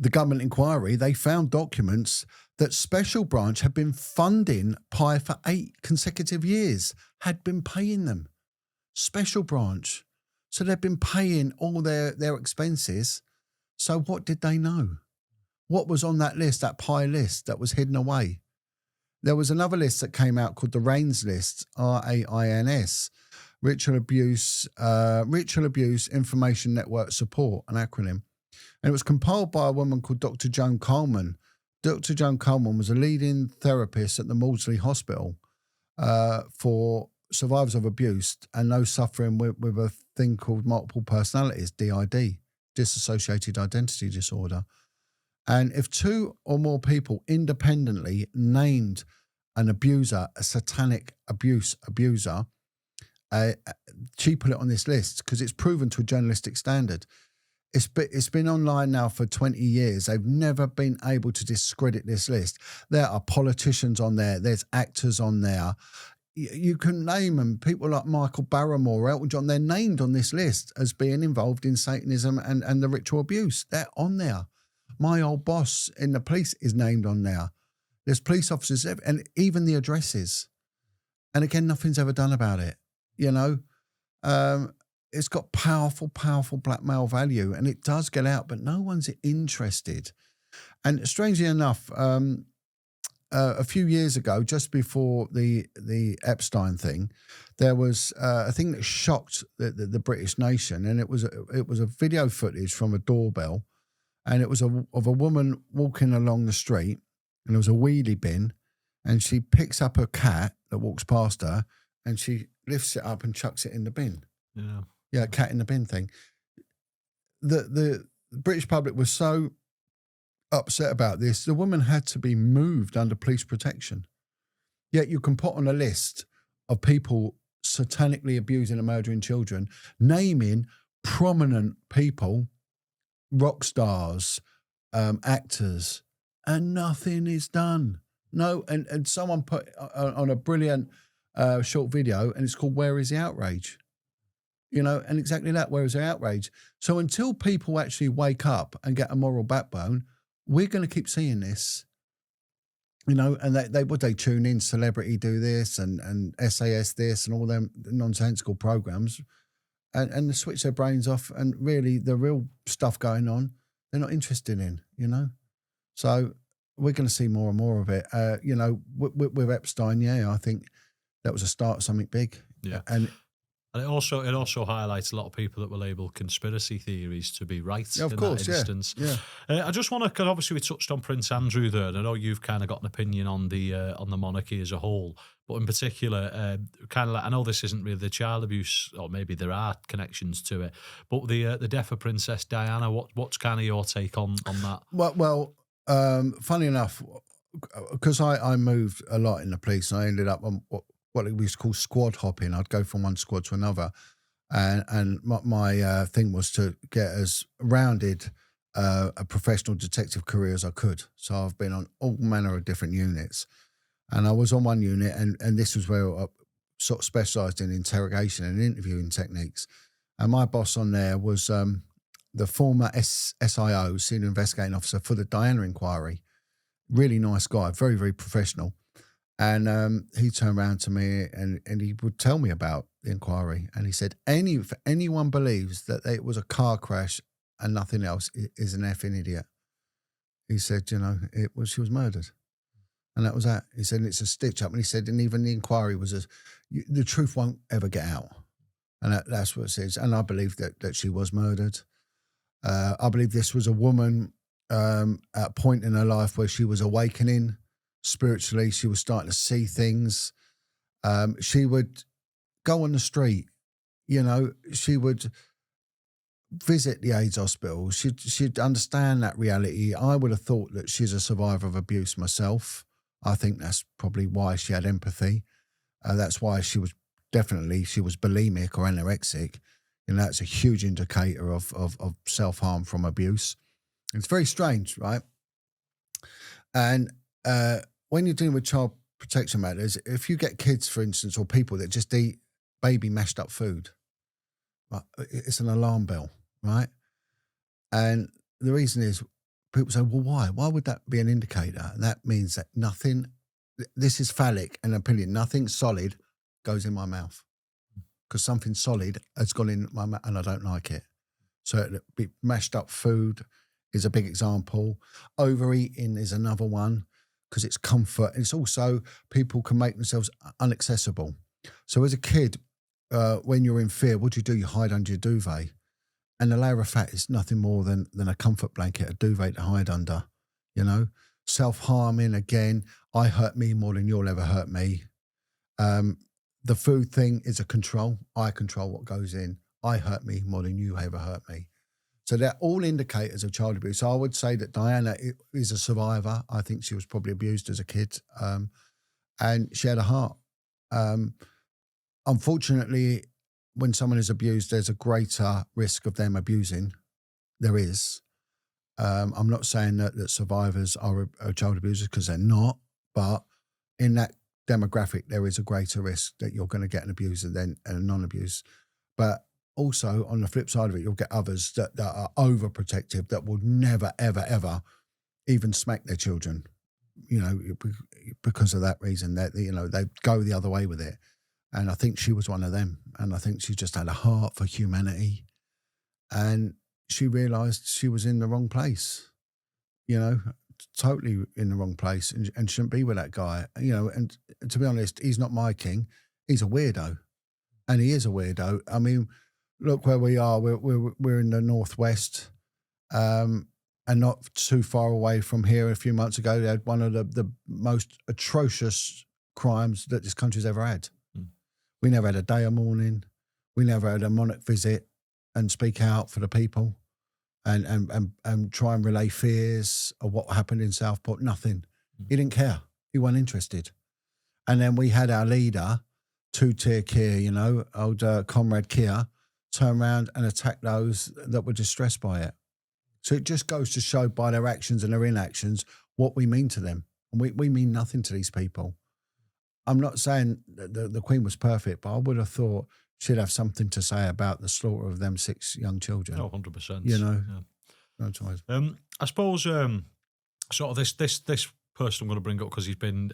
government inquiry, they found documents that Special Branch had been funding Pi for 8 consecutive years, had been paying them. Special Branch. So they've been paying all their expenses. So what did they know? What was on that list, that Pi list that was hidden away? There was another list that came out called the RAINS list, RAINS, Ritual Abuse Information Network Support, an acronym. And it was compiled by a woman called Dr. Joan Coleman. Dr. Joan Coleman was a leading therapist at the Maudsley Hospital for survivors of abuse and those suffering with a thing called multiple personalities, DID, dissociated identity disorder. And if 2 or more people independently named an abuser a satanic abuser, she put it on this list because it's proven to a journalistic standard. It's been online now for 20 years. They've never been able to discredit this list. There are politicians on there. There's actors on there. You can name them. People like Michael Barrymore, Elton John, they're named on this list as being involved in Satanism and the ritual abuse. They're on there. My old boss in the police is named on there. There's police officers and even the addresses. And again, nothing's ever done about it. It's got powerful, powerful blackmail value, and it does get out, but no one's interested. And strangely enough, a few years ago, just before the Epstein thing, there was a thing that shocked the British nation, and it was a video footage from a doorbell. And it was of a woman walking along the street, and there was a wheelie bin, and she picks up a cat that walks past her, and she lifts it up and chucks it in the bin. Yeah, cat in the bin thing. The British public was so upset about this, the woman had to be moved under police protection. Yet you can put on a list of people satanically abusing and murdering children, naming prominent people, rock stars, actors, and nothing is done. No, and someone put on a brilliant short video, and it's called "Where Is the Outrage?" And exactly that. Where is the outrage? So until people actually wake up and get a moral backbone, we're going to keep seeing this. And they tune in, Celebrity do this and SAS this and all them nonsensical programs. And they switch their brains off, and really the real stuff going on, they're not interested in, So we're going to see more and more of it. With Epstein, I think that was a start of something big. Yeah. And it also highlights a lot of people that will label conspiracy theories to be right in that instance. Yeah. I just want to, because obviously we touched on Prince Andrew there, and I know you've kind of got an opinion on the monarchy as a whole, but in particular, kind of like, I know this isn't really the child abuse, or maybe there are connections to it, but the death of Princess Diana. What's kind of your take on that? Well, funny enough, because I moved a lot in the police, I ended up on what we used to call squad hopping. I'd go from one squad to another, and my thing was to get as rounded a professional detective career as I could. So I've been on all manner of different units, and I was on one unit, and this was where I sort of specialised in interrogation and interviewing techniques. And my boss on there was the former SIO, Senior Investigating Officer, for the Diana inquiry. Really nice guy, very, very professional. And he turned around to me and he would tell me about the inquiry. And he said, if anyone believes that it was a car crash and nothing else, is an effing idiot. He said, she was murdered. And that was that. He said, it's a stitch up. And he said, and even the inquiry was the truth won't ever get out. And that's what it says. And I believe that she was murdered. I believe this was a woman at a point in her life where she was awakening. Spiritually, she was starting to see things. She would go on the street, she would visit the AIDS hospital. She'd understand that reality. I would have thought that she's a survivor of abuse myself. I think that's probably why she had empathy. That's why she was bulimic or anorexic. That's a huge indicator of self-harm from abuse. It's very strange, right? And when you're dealing with child protection matters, if you get kids, for instance, or people that just eat baby mashed up food, right, it's an alarm bell, right? And the reason is people say, well, why? Why would that be an indicator? And that means that nothing, this is phallic and opinion, nothing solid goes in my mouth because something solid has gone in my mouth and I don't like it. So mashed up food is a big example. Overeating is another one because it's comfort. It's also people can make themselves inaccessible. So as a kid, when you're in fear, what do? You hide under your duvet. And the layer of fat is nothing more than a comfort blanket, a duvet to hide under, you know. Self-harming, again, I hurt me more than you'll ever hurt me. The food thing is a control. I control what goes in. I hurt me more than you ever hurt me. So they're all indicators of child abuse. So I would say that Diana is a survivor. I think she was probably abused as a kid. And she had a heart. Unfortunately, when someone is abused, there's a greater risk of them abusing. There is. I'm not saying that survivors are child abusers because they're not, but in that demographic, there is a greater risk that you're going to get an abuser than a non-abuse. But also, on the flip side of it, you'll get others that are overprotective that will never, ever, ever even smack their children, you know, because of that reason, that, you know, they go the other way with it. And I think she was one of them. And I think she just had a heart for humanity. And she realised she was in the wrong place, you know, totally in the wrong place and shouldn't be with that guy, you know. And to be honest, he's not my king. He's a weirdo. And he is a weirdo. I mean, look where we are. We're in the Northwest, and not too far away from here. A few months ago, they had one of the most atrocious crimes that this country's ever had. We never had a day of mourning. We never had a monarch visit and speak out for the people and try and relay fears of what happened in Southport. Nothing. He didn't care. He wasn't interested. And then we had our leader, two-tier Keir, you know, old comrade Keir, turn around and attack those that were distressed by it. So it just goes to show by their actions and their inactions what we mean to them. And we mean nothing to these people. I'm not saying that the Queen was perfect, but I would have thought she'd have something to say about the slaughter of them 6 young children. Oh, 100%. You know? Yeah. No choice. I suppose sort of this person I'm going to bring up because he's been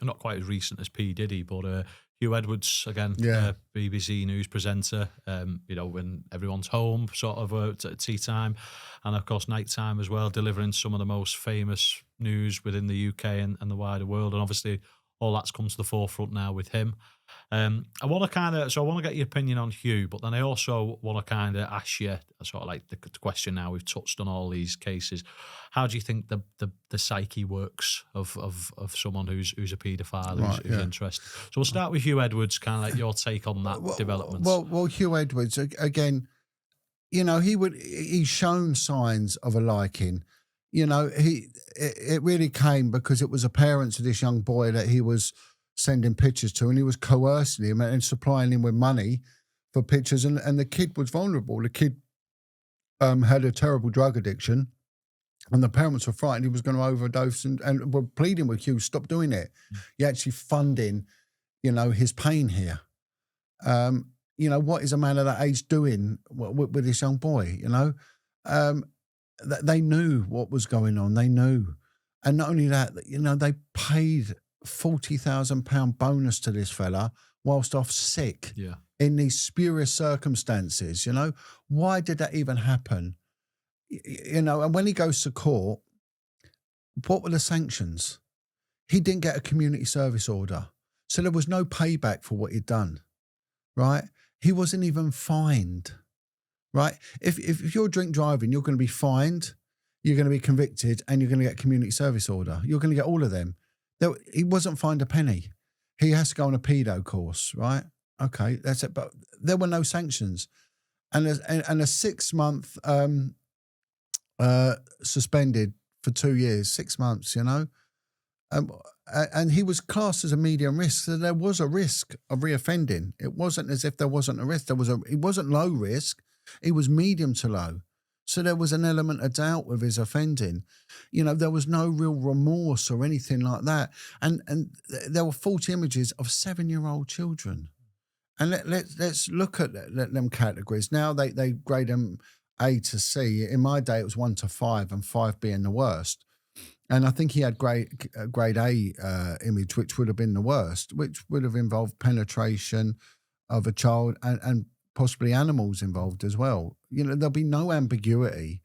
not quite as recent as P Diddy, but Hugh Edwards, again, BBC News presenter, you know, when everyone's home, sort of at tea time, and of course night time as well, delivering some of the most famous news within the UK and the wider world. And obviously all that's come to the forefront now with him. I want to get your opinion on Hugh, but then I also want to kind of ask you sort of like the question now. We've touched on all these cases. How do you think the psyche works of someone who's a paedophile, who's interested? So we'll start with Hugh Edwards, kind of like your take on that development. Well, Hugh Edwards, again, you know, he's shown signs of a liking. You know, it really came because it was the parents of this young boy that he was sending pictures to, and he was coercing him and supplying him with money for pictures, and the kid was vulnerable. The kid had a terrible drug addiction, and the parents were frightened he was going to overdose and were pleading with Hugh, stop doing it. You're actually funding, you know, his pain here. You know, what is a man of that age doing with this young boy, you know? They knew what was going on. They knew. And not only that, you know, they paid £40,000 bonus to this fella whilst off sick in these spurious circumstances, you know. Why did that even happen? You know, and when he goes to court, what were the sanctions? He didn't get a community service order. So there was no payback for what he'd done, right? He wasn't even fined. Right? If you're drink driving, you're going to be fined, you're going to be convicted, and you're going to get a community service order. You're going to get all of them. He wasn't fined a penny. He has to go on a pedo course, right? Okay, that's it. But there were no sanctions. And a 6-month suspended for 2 years, 6 months, you know? And he was classed as a medium risk, so there was a risk of reoffending. It wasn't as if there wasn't a risk. It wasn't low risk. It was medium to low. So there was an element of doubt with his offending. You know, there was no real remorse or anything like that. And there were 40 images of 7-year-old children. And let's look at them categories. Now they grade them A to C. In my day, it was 1 to 5, and 5 being the worst. And I think he had grade A image, which would have been the worst, which would have involved penetration of a child and possibly animals involved as well. You know, there'll be no ambiguity.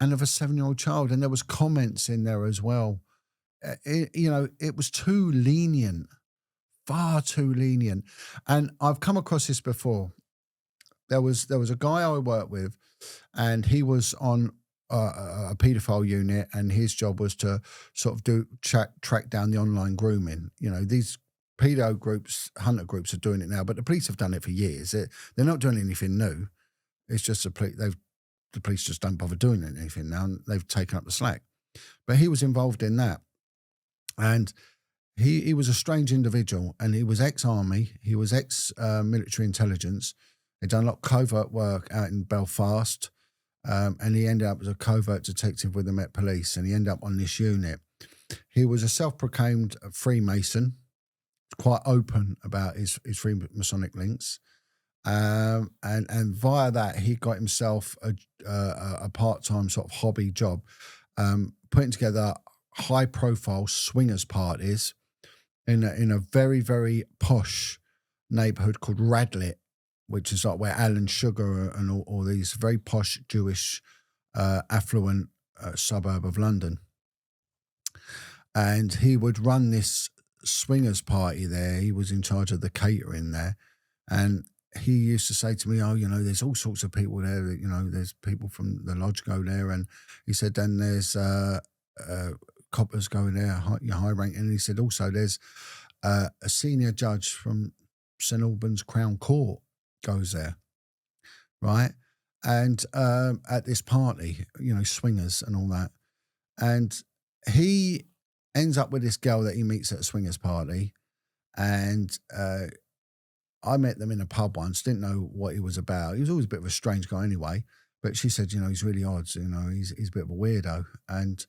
And of a 7-year-old child, and there was comments in there as well. It was too lenient, far too lenient. And I've come across this before. There was a guy I worked with, and he was on a paedophile unit, and his job was to sort of track down the online grooming. You know, these pedo groups, hunter groups are doing it now, but the police have done it for years. They're not doing anything new. It's just the police just don't bother doing anything now, and they've taken up the slack. But he was involved in that, and he was a strange individual, and he was ex-army, he was ex-military intelligence. He'd done a lot of covert work out in Belfast, and he ended up as a covert detective with the Met Police, and he ended up on this unit. He was a self-proclaimed Freemason, quite open about his Freemasonic links. And via that, he got himself a part-time sort of hobby job, putting together high-profile swingers parties in a very, very posh neighborhood called Radlett, which is like where Alan Sugar and all these very posh Jewish affluent suburb of London. And he would run this swingers party there. He was in charge of the catering there, and he used to say to me, "Oh, you know, there's all sorts of people there. That, you know, there's people from the lodge go there," and he said, "Then there's coppers going there, high ranking." And he said, "Also, there's a senior judge from St Albans Crown Court goes there, right?" And at this party, you know, swingers and all that, and he ends up with this girl that he meets at a swingers party, and I met them in a pub once, didn't know what he was about. He was always a bit of a strange guy anyway, but she said, you know, he's really odd, you know, he's a bit of a weirdo. And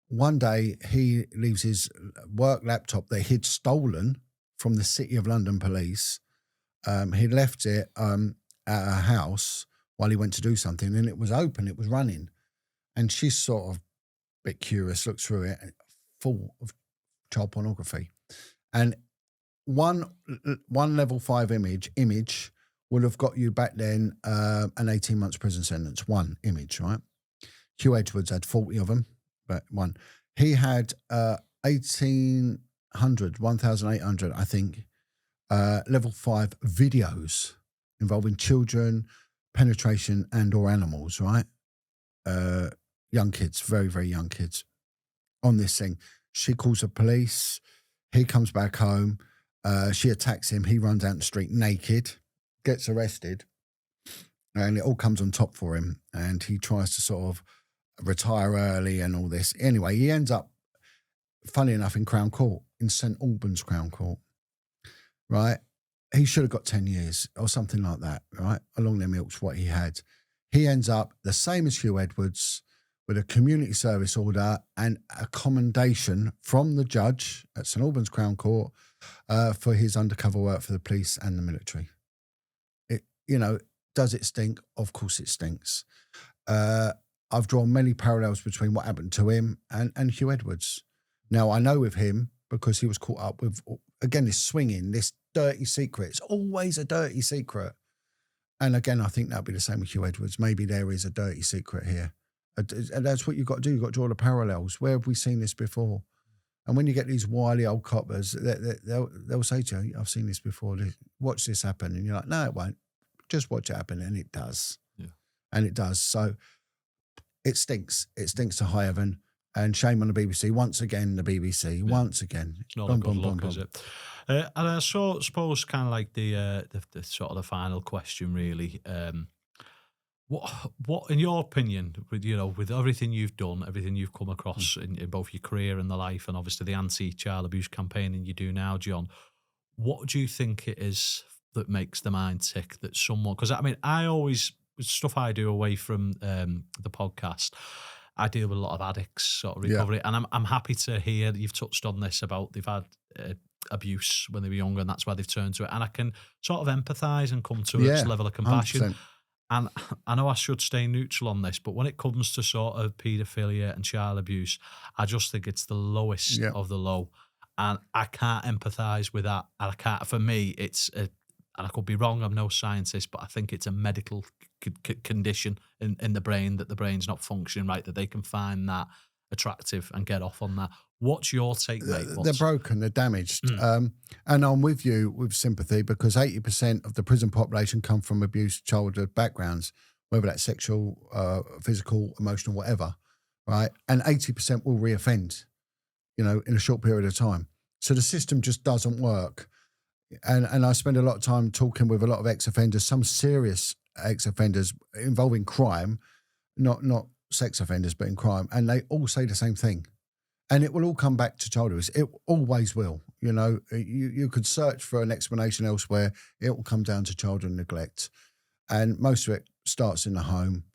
one day he leaves his work laptop that he'd stolen from the City of London police. He left it at a house while he went to do something, and it was open, it was running. And she's sort of a bit curious, looks through it, and full of child pornography. And one level 5 image would have got you back then an 18 months prison sentence. One image, right? Hugh Edwards had 40 of them, but one. He had 1,800, I think, level 5 videos involving children, penetration and or animals, right? Young kids, very, very young kids on this thing. She calls the police. He comes back home. She attacks him. He runs out the street naked, gets arrested, and it all comes on top for him. And he tries to sort of retire early and all this. Anyway, he ends up, funny enough, in Crown Court, in St Albans Crown Court, right? He should have got 10 years or something like that, right? Along them ilks, what he had. He ends up the same as Hugh Edwards, with a community service order and a commendation from the judge at St Albans Crown Court for his undercover work for the police and the military. Does it stink? Of course it stinks. I've drawn many parallels between what happened to him and Hugh Edwards. Now, I know with him because he was caught up with, again, this swinging, this dirty secret. It's always a dirty secret. And again, I think that'll be the same with Hugh Edwards. Maybe there is a dirty secret here. And that's what you've got to do. You've got to draw the parallels. Where have we seen this before? And when you get these wily old coppers, they'll say to you, I've seen this before. Watch this happen. And you're like, no, it won't. Just watch it happen. And it does. Yeah. And it does. So it stinks. It stinks to high heaven. And shame on the BBC. Once again, the BBC. Yeah. Once again. It's not a good look, is it? And I suppose kind of like the sort of the final question, really. What, in your opinion, with everything you've done, everything you've come across in both your career and the life, and obviously the anti-child abuse campaigning you do now, John, what do you think it is that makes the mind tick that someone? Because I mean, I always stuff I do away from the podcast, I deal with a lot of addicts, sort of Yeah. recovery, and I'm happy to hear that you've touched on this about they've had abuse when they were younger, and that's why they've turned to it. And I can sort of empathise and come to a level of compassion. 100%. And I know I should stay neutral on this, but when it comes to sort of paedophilia and child abuse, I just think it's the lowest of the low. And I can't empathise with that. And I can't, for me, it's and I could be wrong, I'm no scientist, but I think it's a medical condition in the brain, that the brain's not functioning right, that they can find that attractive and get off on that. What's your take, mate? They're broken, they're damaged. And I'm with you with sympathy, because 80% of the prison population come from abused childhood backgrounds, whether that's sexual, physical, emotional, whatever, right? And 80% will reoffend, in a short period of time. So the system just doesn't work. And I spend a lot of time talking with a lot of ex-offenders, some serious ex-offenders involving crime, not sex offenders, but in crime, and they all say the same thing. And it will all come back to childhood. It always will. You could search for an explanation elsewhere. It will come down to childhood neglect. And most of it starts in the home.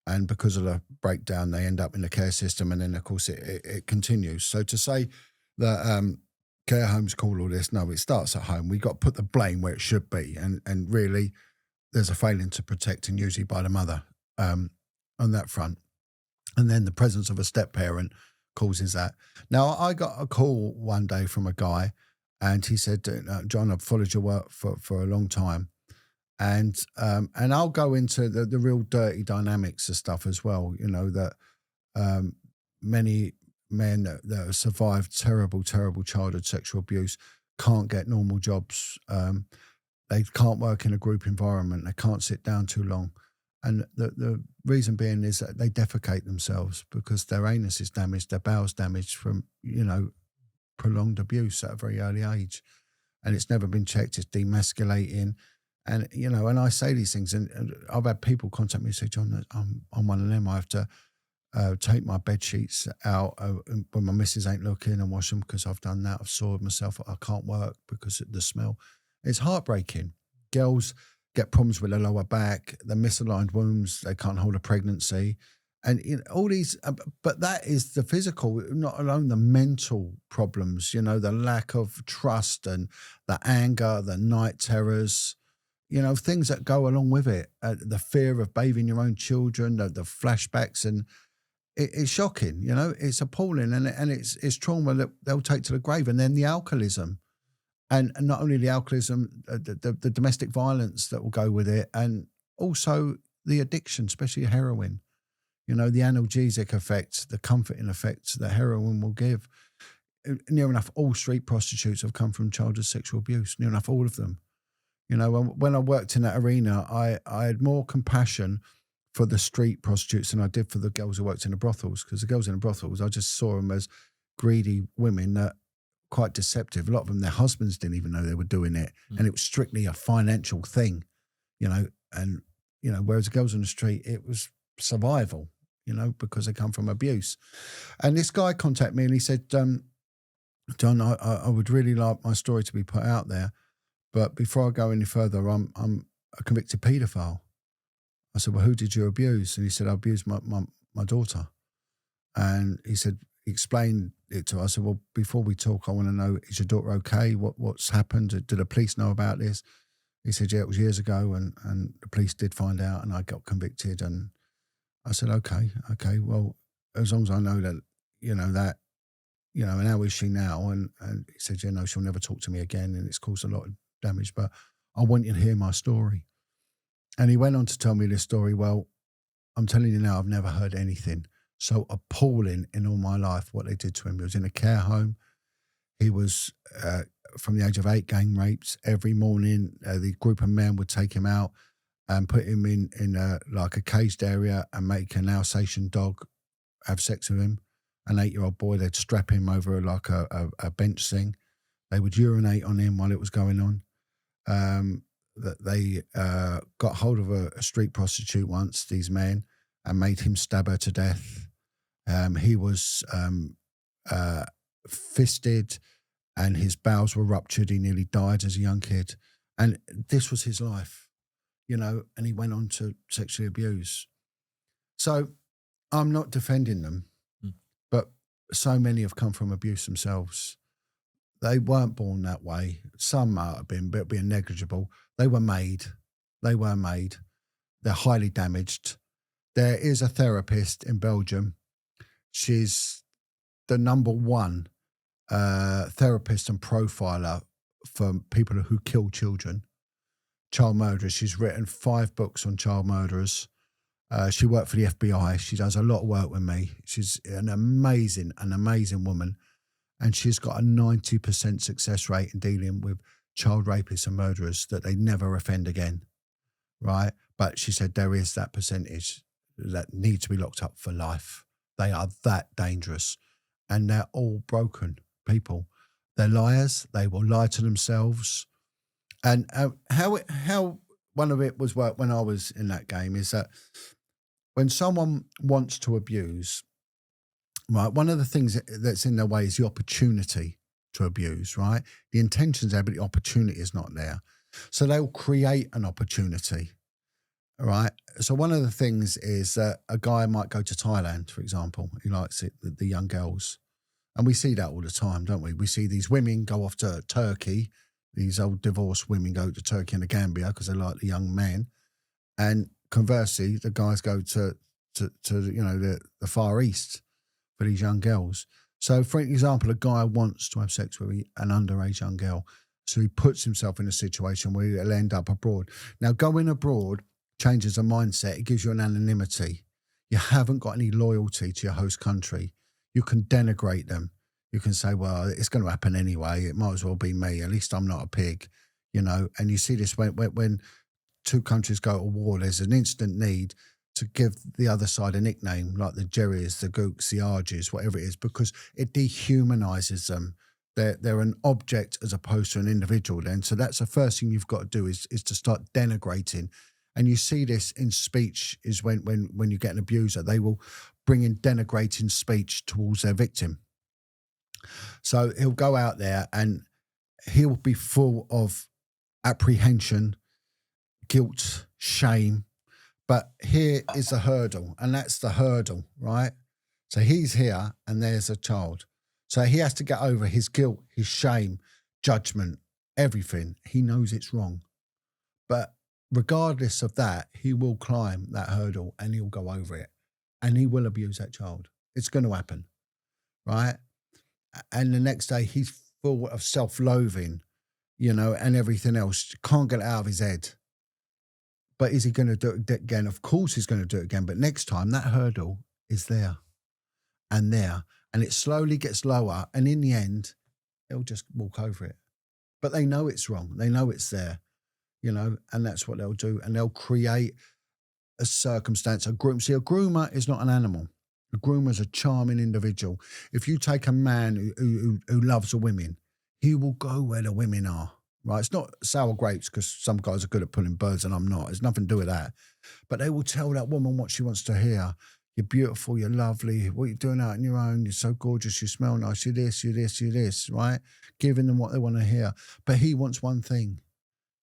And because of the breakdown, they end up in the care system. And then, of course, it continues. So to say that care homes call all this, no, it starts at home. We got to put the blame where it should be. And really, there's a failing to protect, and usually by the mother on that front. And then the presence of a step-parent causes that. Now, I got a call one day from a guy, and he said, John, I've followed your work for a long time. And I'll go into the real dirty dynamics of stuff as well, that many men that have survived terrible, terrible childhood sexual abuse can't get normal jobs. They can't work in a group environment. They can't sit down too long. And the reason being is that they defecate themselves because their anus is damaged, their bowel's damaged from, prolonged abuse at a very early age. And it's never been checked. It's demasculating. And, and I say these things, and I've had people contact me and say, John, I'm one of them. I have to take my bed sheets out when my missus ain't looking and wash them because I've done that. I've soiled myself. I can't work because of the smell. It's heartbreaking. Girls get problems with the lower back, the misaligned wombs, they can't hold a pregnancy. And all these, but that is the physical, not alone the mental problems, the lack of trust and the anger, the night terrors, things that go along with it, the fear of bathing your own children, the flashbacks, and it's shocking, it's appalling, and it's trauma that they'll take to the grave. And then the alcoholism, and not only the alcoholism, the domestic violence that will go with it, and also the addiction, especially heroin. The analgesic effect, the comforting effect that heroin will give. Near enough all street prostitutes have come from childhood sexual abuse, near enough all of them. When I worked in that arena, I had more compassion for the street prostitutes than I did for the girls who worked in the brothels, because the girls in the brothels, I just saw them as greedy women that quite deceptive. A lot of them, their husbands didn't even know they were doing it. And it was strictly a financial thing, and, whereas the girls on the street, it was survival, because they come from abuse. And this guy contacted me and he said, John, I would really like my story to be put out there. But before I go any further, I'm a convicted paedophile. I said, well, who did you abuse? And he said, I abused my daughter. And he said, he explained it to us. I said, well, before we talk, I want to know, is your daughter okay? What's happened? Did the police know about this? He said, yeah, it was years ago, and the police did find out, and I got convicted. And I said, okay, well, as long as I know that, and how is she now? And he said, yeah, no, she'll never talk to me again, and it's caused a lot of damage, but I want you to hear my story. And he went on to tell me this story. Well, I'm telling you now, I've never heard anything so appalling in all my life what they did to him. He was in a care home. He was, from the age of 8, gang raped. Every morning, the group of men would take him out and put him in like a caged area and make an Alsatian dog have sex with him. An 8-year-old boy, they'd strap him over like a bench thing. They would urinate on him while it was going on. That they got hold of a street prostitute once, these men, and made him stab her to death. He was fisted and his bowels were ruptured. He nearly died as a young kid. And this was his life. and he went on to sexually abuse. So I'm not defending them, but so many have come from abuse themselves. They weren't born that way. Some might have been, but being negligible. They were made. They're highly damaged. There is a therapist in Belgium. She's the number one therapist and profiler for people who kill children, child murderers. She's written 5 books on child murderers. She worked for the FBI. She does a lot of work with me. She's an amazing woman. And she's got a 90% success rate in dealing with child rapists and murderers, that they never offend again, right? But she said there is that percentage that need to be locked up for life. They are that dangerous. And they're all broken people. They're liars. They will lie to themselves. And how one of it was work when I was in that game is that when someone wants to abuse, right, one of the things that's in their way is the opportunity to abuse, right? The intention's there, but the opportunity is not there. So they'll create an opportunity, right? So one of the things is that a guy might go to Thailand, for example. He likes it, the young girls. And we see that all the time, don't we? We see these women go off to Turkey. These old divorced women go to Turkey and the Gambia because they like the young men. And conversely, the guys go to the Far East for these young girls. So, for example, a guy wants to have sex with an underage young girl. So he puts himself in a situation where he'll end up abroad. Now, going abroad changes the mindset. It gives you an anonymity. You haven't got any loyalty to your host country. You can denigrate them. You can say, well, it's going to happen anyway. It might as well be me. At least I'm not a pig, And you see this when 2 countries go to war, there's an instant need to give the other side a nickname, like the Jerrys, the Gooks, the Arges, whatever it is, because it dehumanizes them. They're an object as opposed to an individual then. So that's the first thing you've got to do is to start denigrating. And you see this in speech is when you get an abuser, they will bring in denigrating speech towards their victim. So he'll go out there and he'll be full of apprehension, guilt, shame. But here is the hurdle, and that's the hurdle, right? So he's here and there's a child. So he has to get over his guilt, his shame, judgment, everything. He knows it's wrong. But regardless of that, he will climb that hurdle and he'll go over it and he will abuse that child. It's going to happen, right? And the next day he's full of self-loathing, and everything else. Can't get it out of his head. But is he going to do it again? Of course he's going to do it again. But next time that hurdle is there. And it slowly gets lower. And in the end, he'll just walk over it. But they know it's wrong. They know it's there, and that's what they'll do. And they'll create a circumstance, a groom. See, a groomer is not an animal. A groomer is a charming individual. If you take a man who loves the women, he will go where the women are. Right, it's not sour grapes because some guys are good at pulling birds and I'm not. It's nothing to do with that. But they will tell that woman what she wants to hear. You're beautiful, you're lovely. What are you doing out on your own? You're so gorgeous, you smell nice, you're this, right? Giving them what they want to hear. But he wants one thing.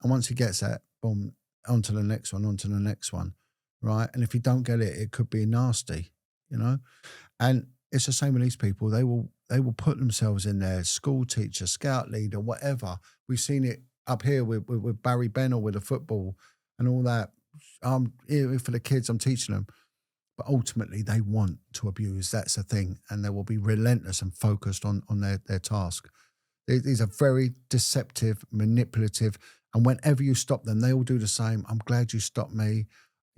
And once he gets that, boom, on to the next one, right? And if you don't get it, it could be nasty, And it's the same with these people. They will put themselves in there, school teacher, scout leader, whatever. We've seen it up here with Barry Bennell with the football and all that. Here for the kids, I'm teaching them. But ultimately, they want to abuse. That's the thing. And they will be relentless and focused on their task. These are very deceptive, manipulative. And whenever you stop them, they all do the same. I'm glad you stopped me.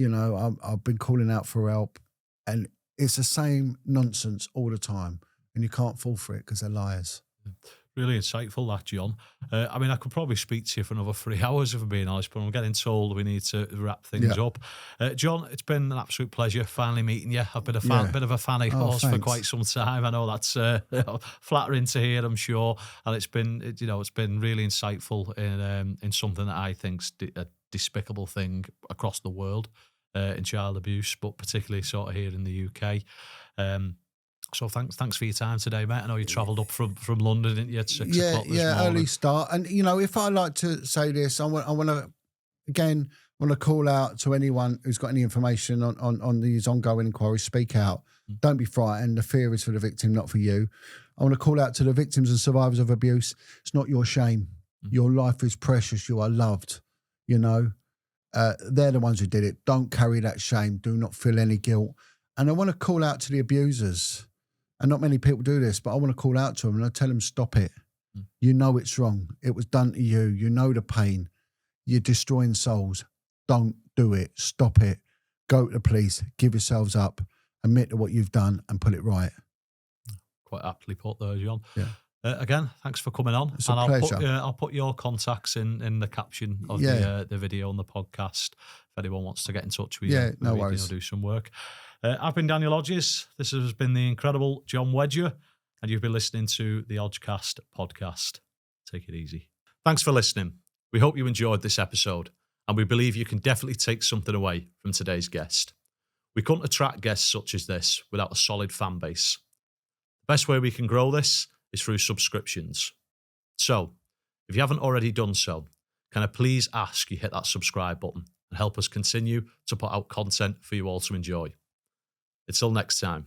I've been calling out for help. And it's the same nonsense all the time. And you can't fall for it because they're liars. Really insightful, that, John. I could probably speak to you for another 3 hours, if I'm being honest, but I'm getting told we need to wrap things up. John, it's been an absolute pleasure finally meeting you. I've been a bit of a fan of yours for quite some time. I know that's flattering to hear, I'm sure. And it's been really insightful in something that I think's a despicable thing across the world in child abuse, but particularly sort of here in the UK. So thanks for your time today, mate. I know you travelled up from London, didn't you, at 6 o'clock this morning? Early start. And, if I like to say this, I want to, again, want to call out to anyone who's got any information on these ongoing inquiries. Speak out. Don't be frightened. The fear is for the victim, not for you. I want to call out to the victims and survivors of abuse. It's not your shame. Your life is precious. You are loved. You know, they're the ones who did it. Don't carry that shame. Do not feel any guilt. And I want to call out to the abusers. And not many people do this, but I want to call out to them and I tell them, stop it. You know it's wrong. It was done to you. You know the pain. You're destroying souls. Don't do it. Stop it. Go to the police. Give yourselves up. Admit to what you've done and put it right. Quite aptly put there, Jon. Yeah. Again, thanks for coming on. It's a pleasure. I'll put your contacts in the caption of the video on the podcast if anyone wants to get in touch with you. Yeah, no worries. Do some work. I've been Daniel Hodges. This has been the incredible Jon Wedger, and you've been listening to the Hodge-Cast podcast. Take it easy. Thanks for listening. We hope you enjoyed this episode, and we believe you can definitely take something away from today's guest. We couldn't attract guests such as this without a solid fan base. The best way we can grow this is through subscriptions. So, if you haven't already done so, can I please ask you hit that subscribe button and help us continue to put out content for you all to enjoy. Until next time.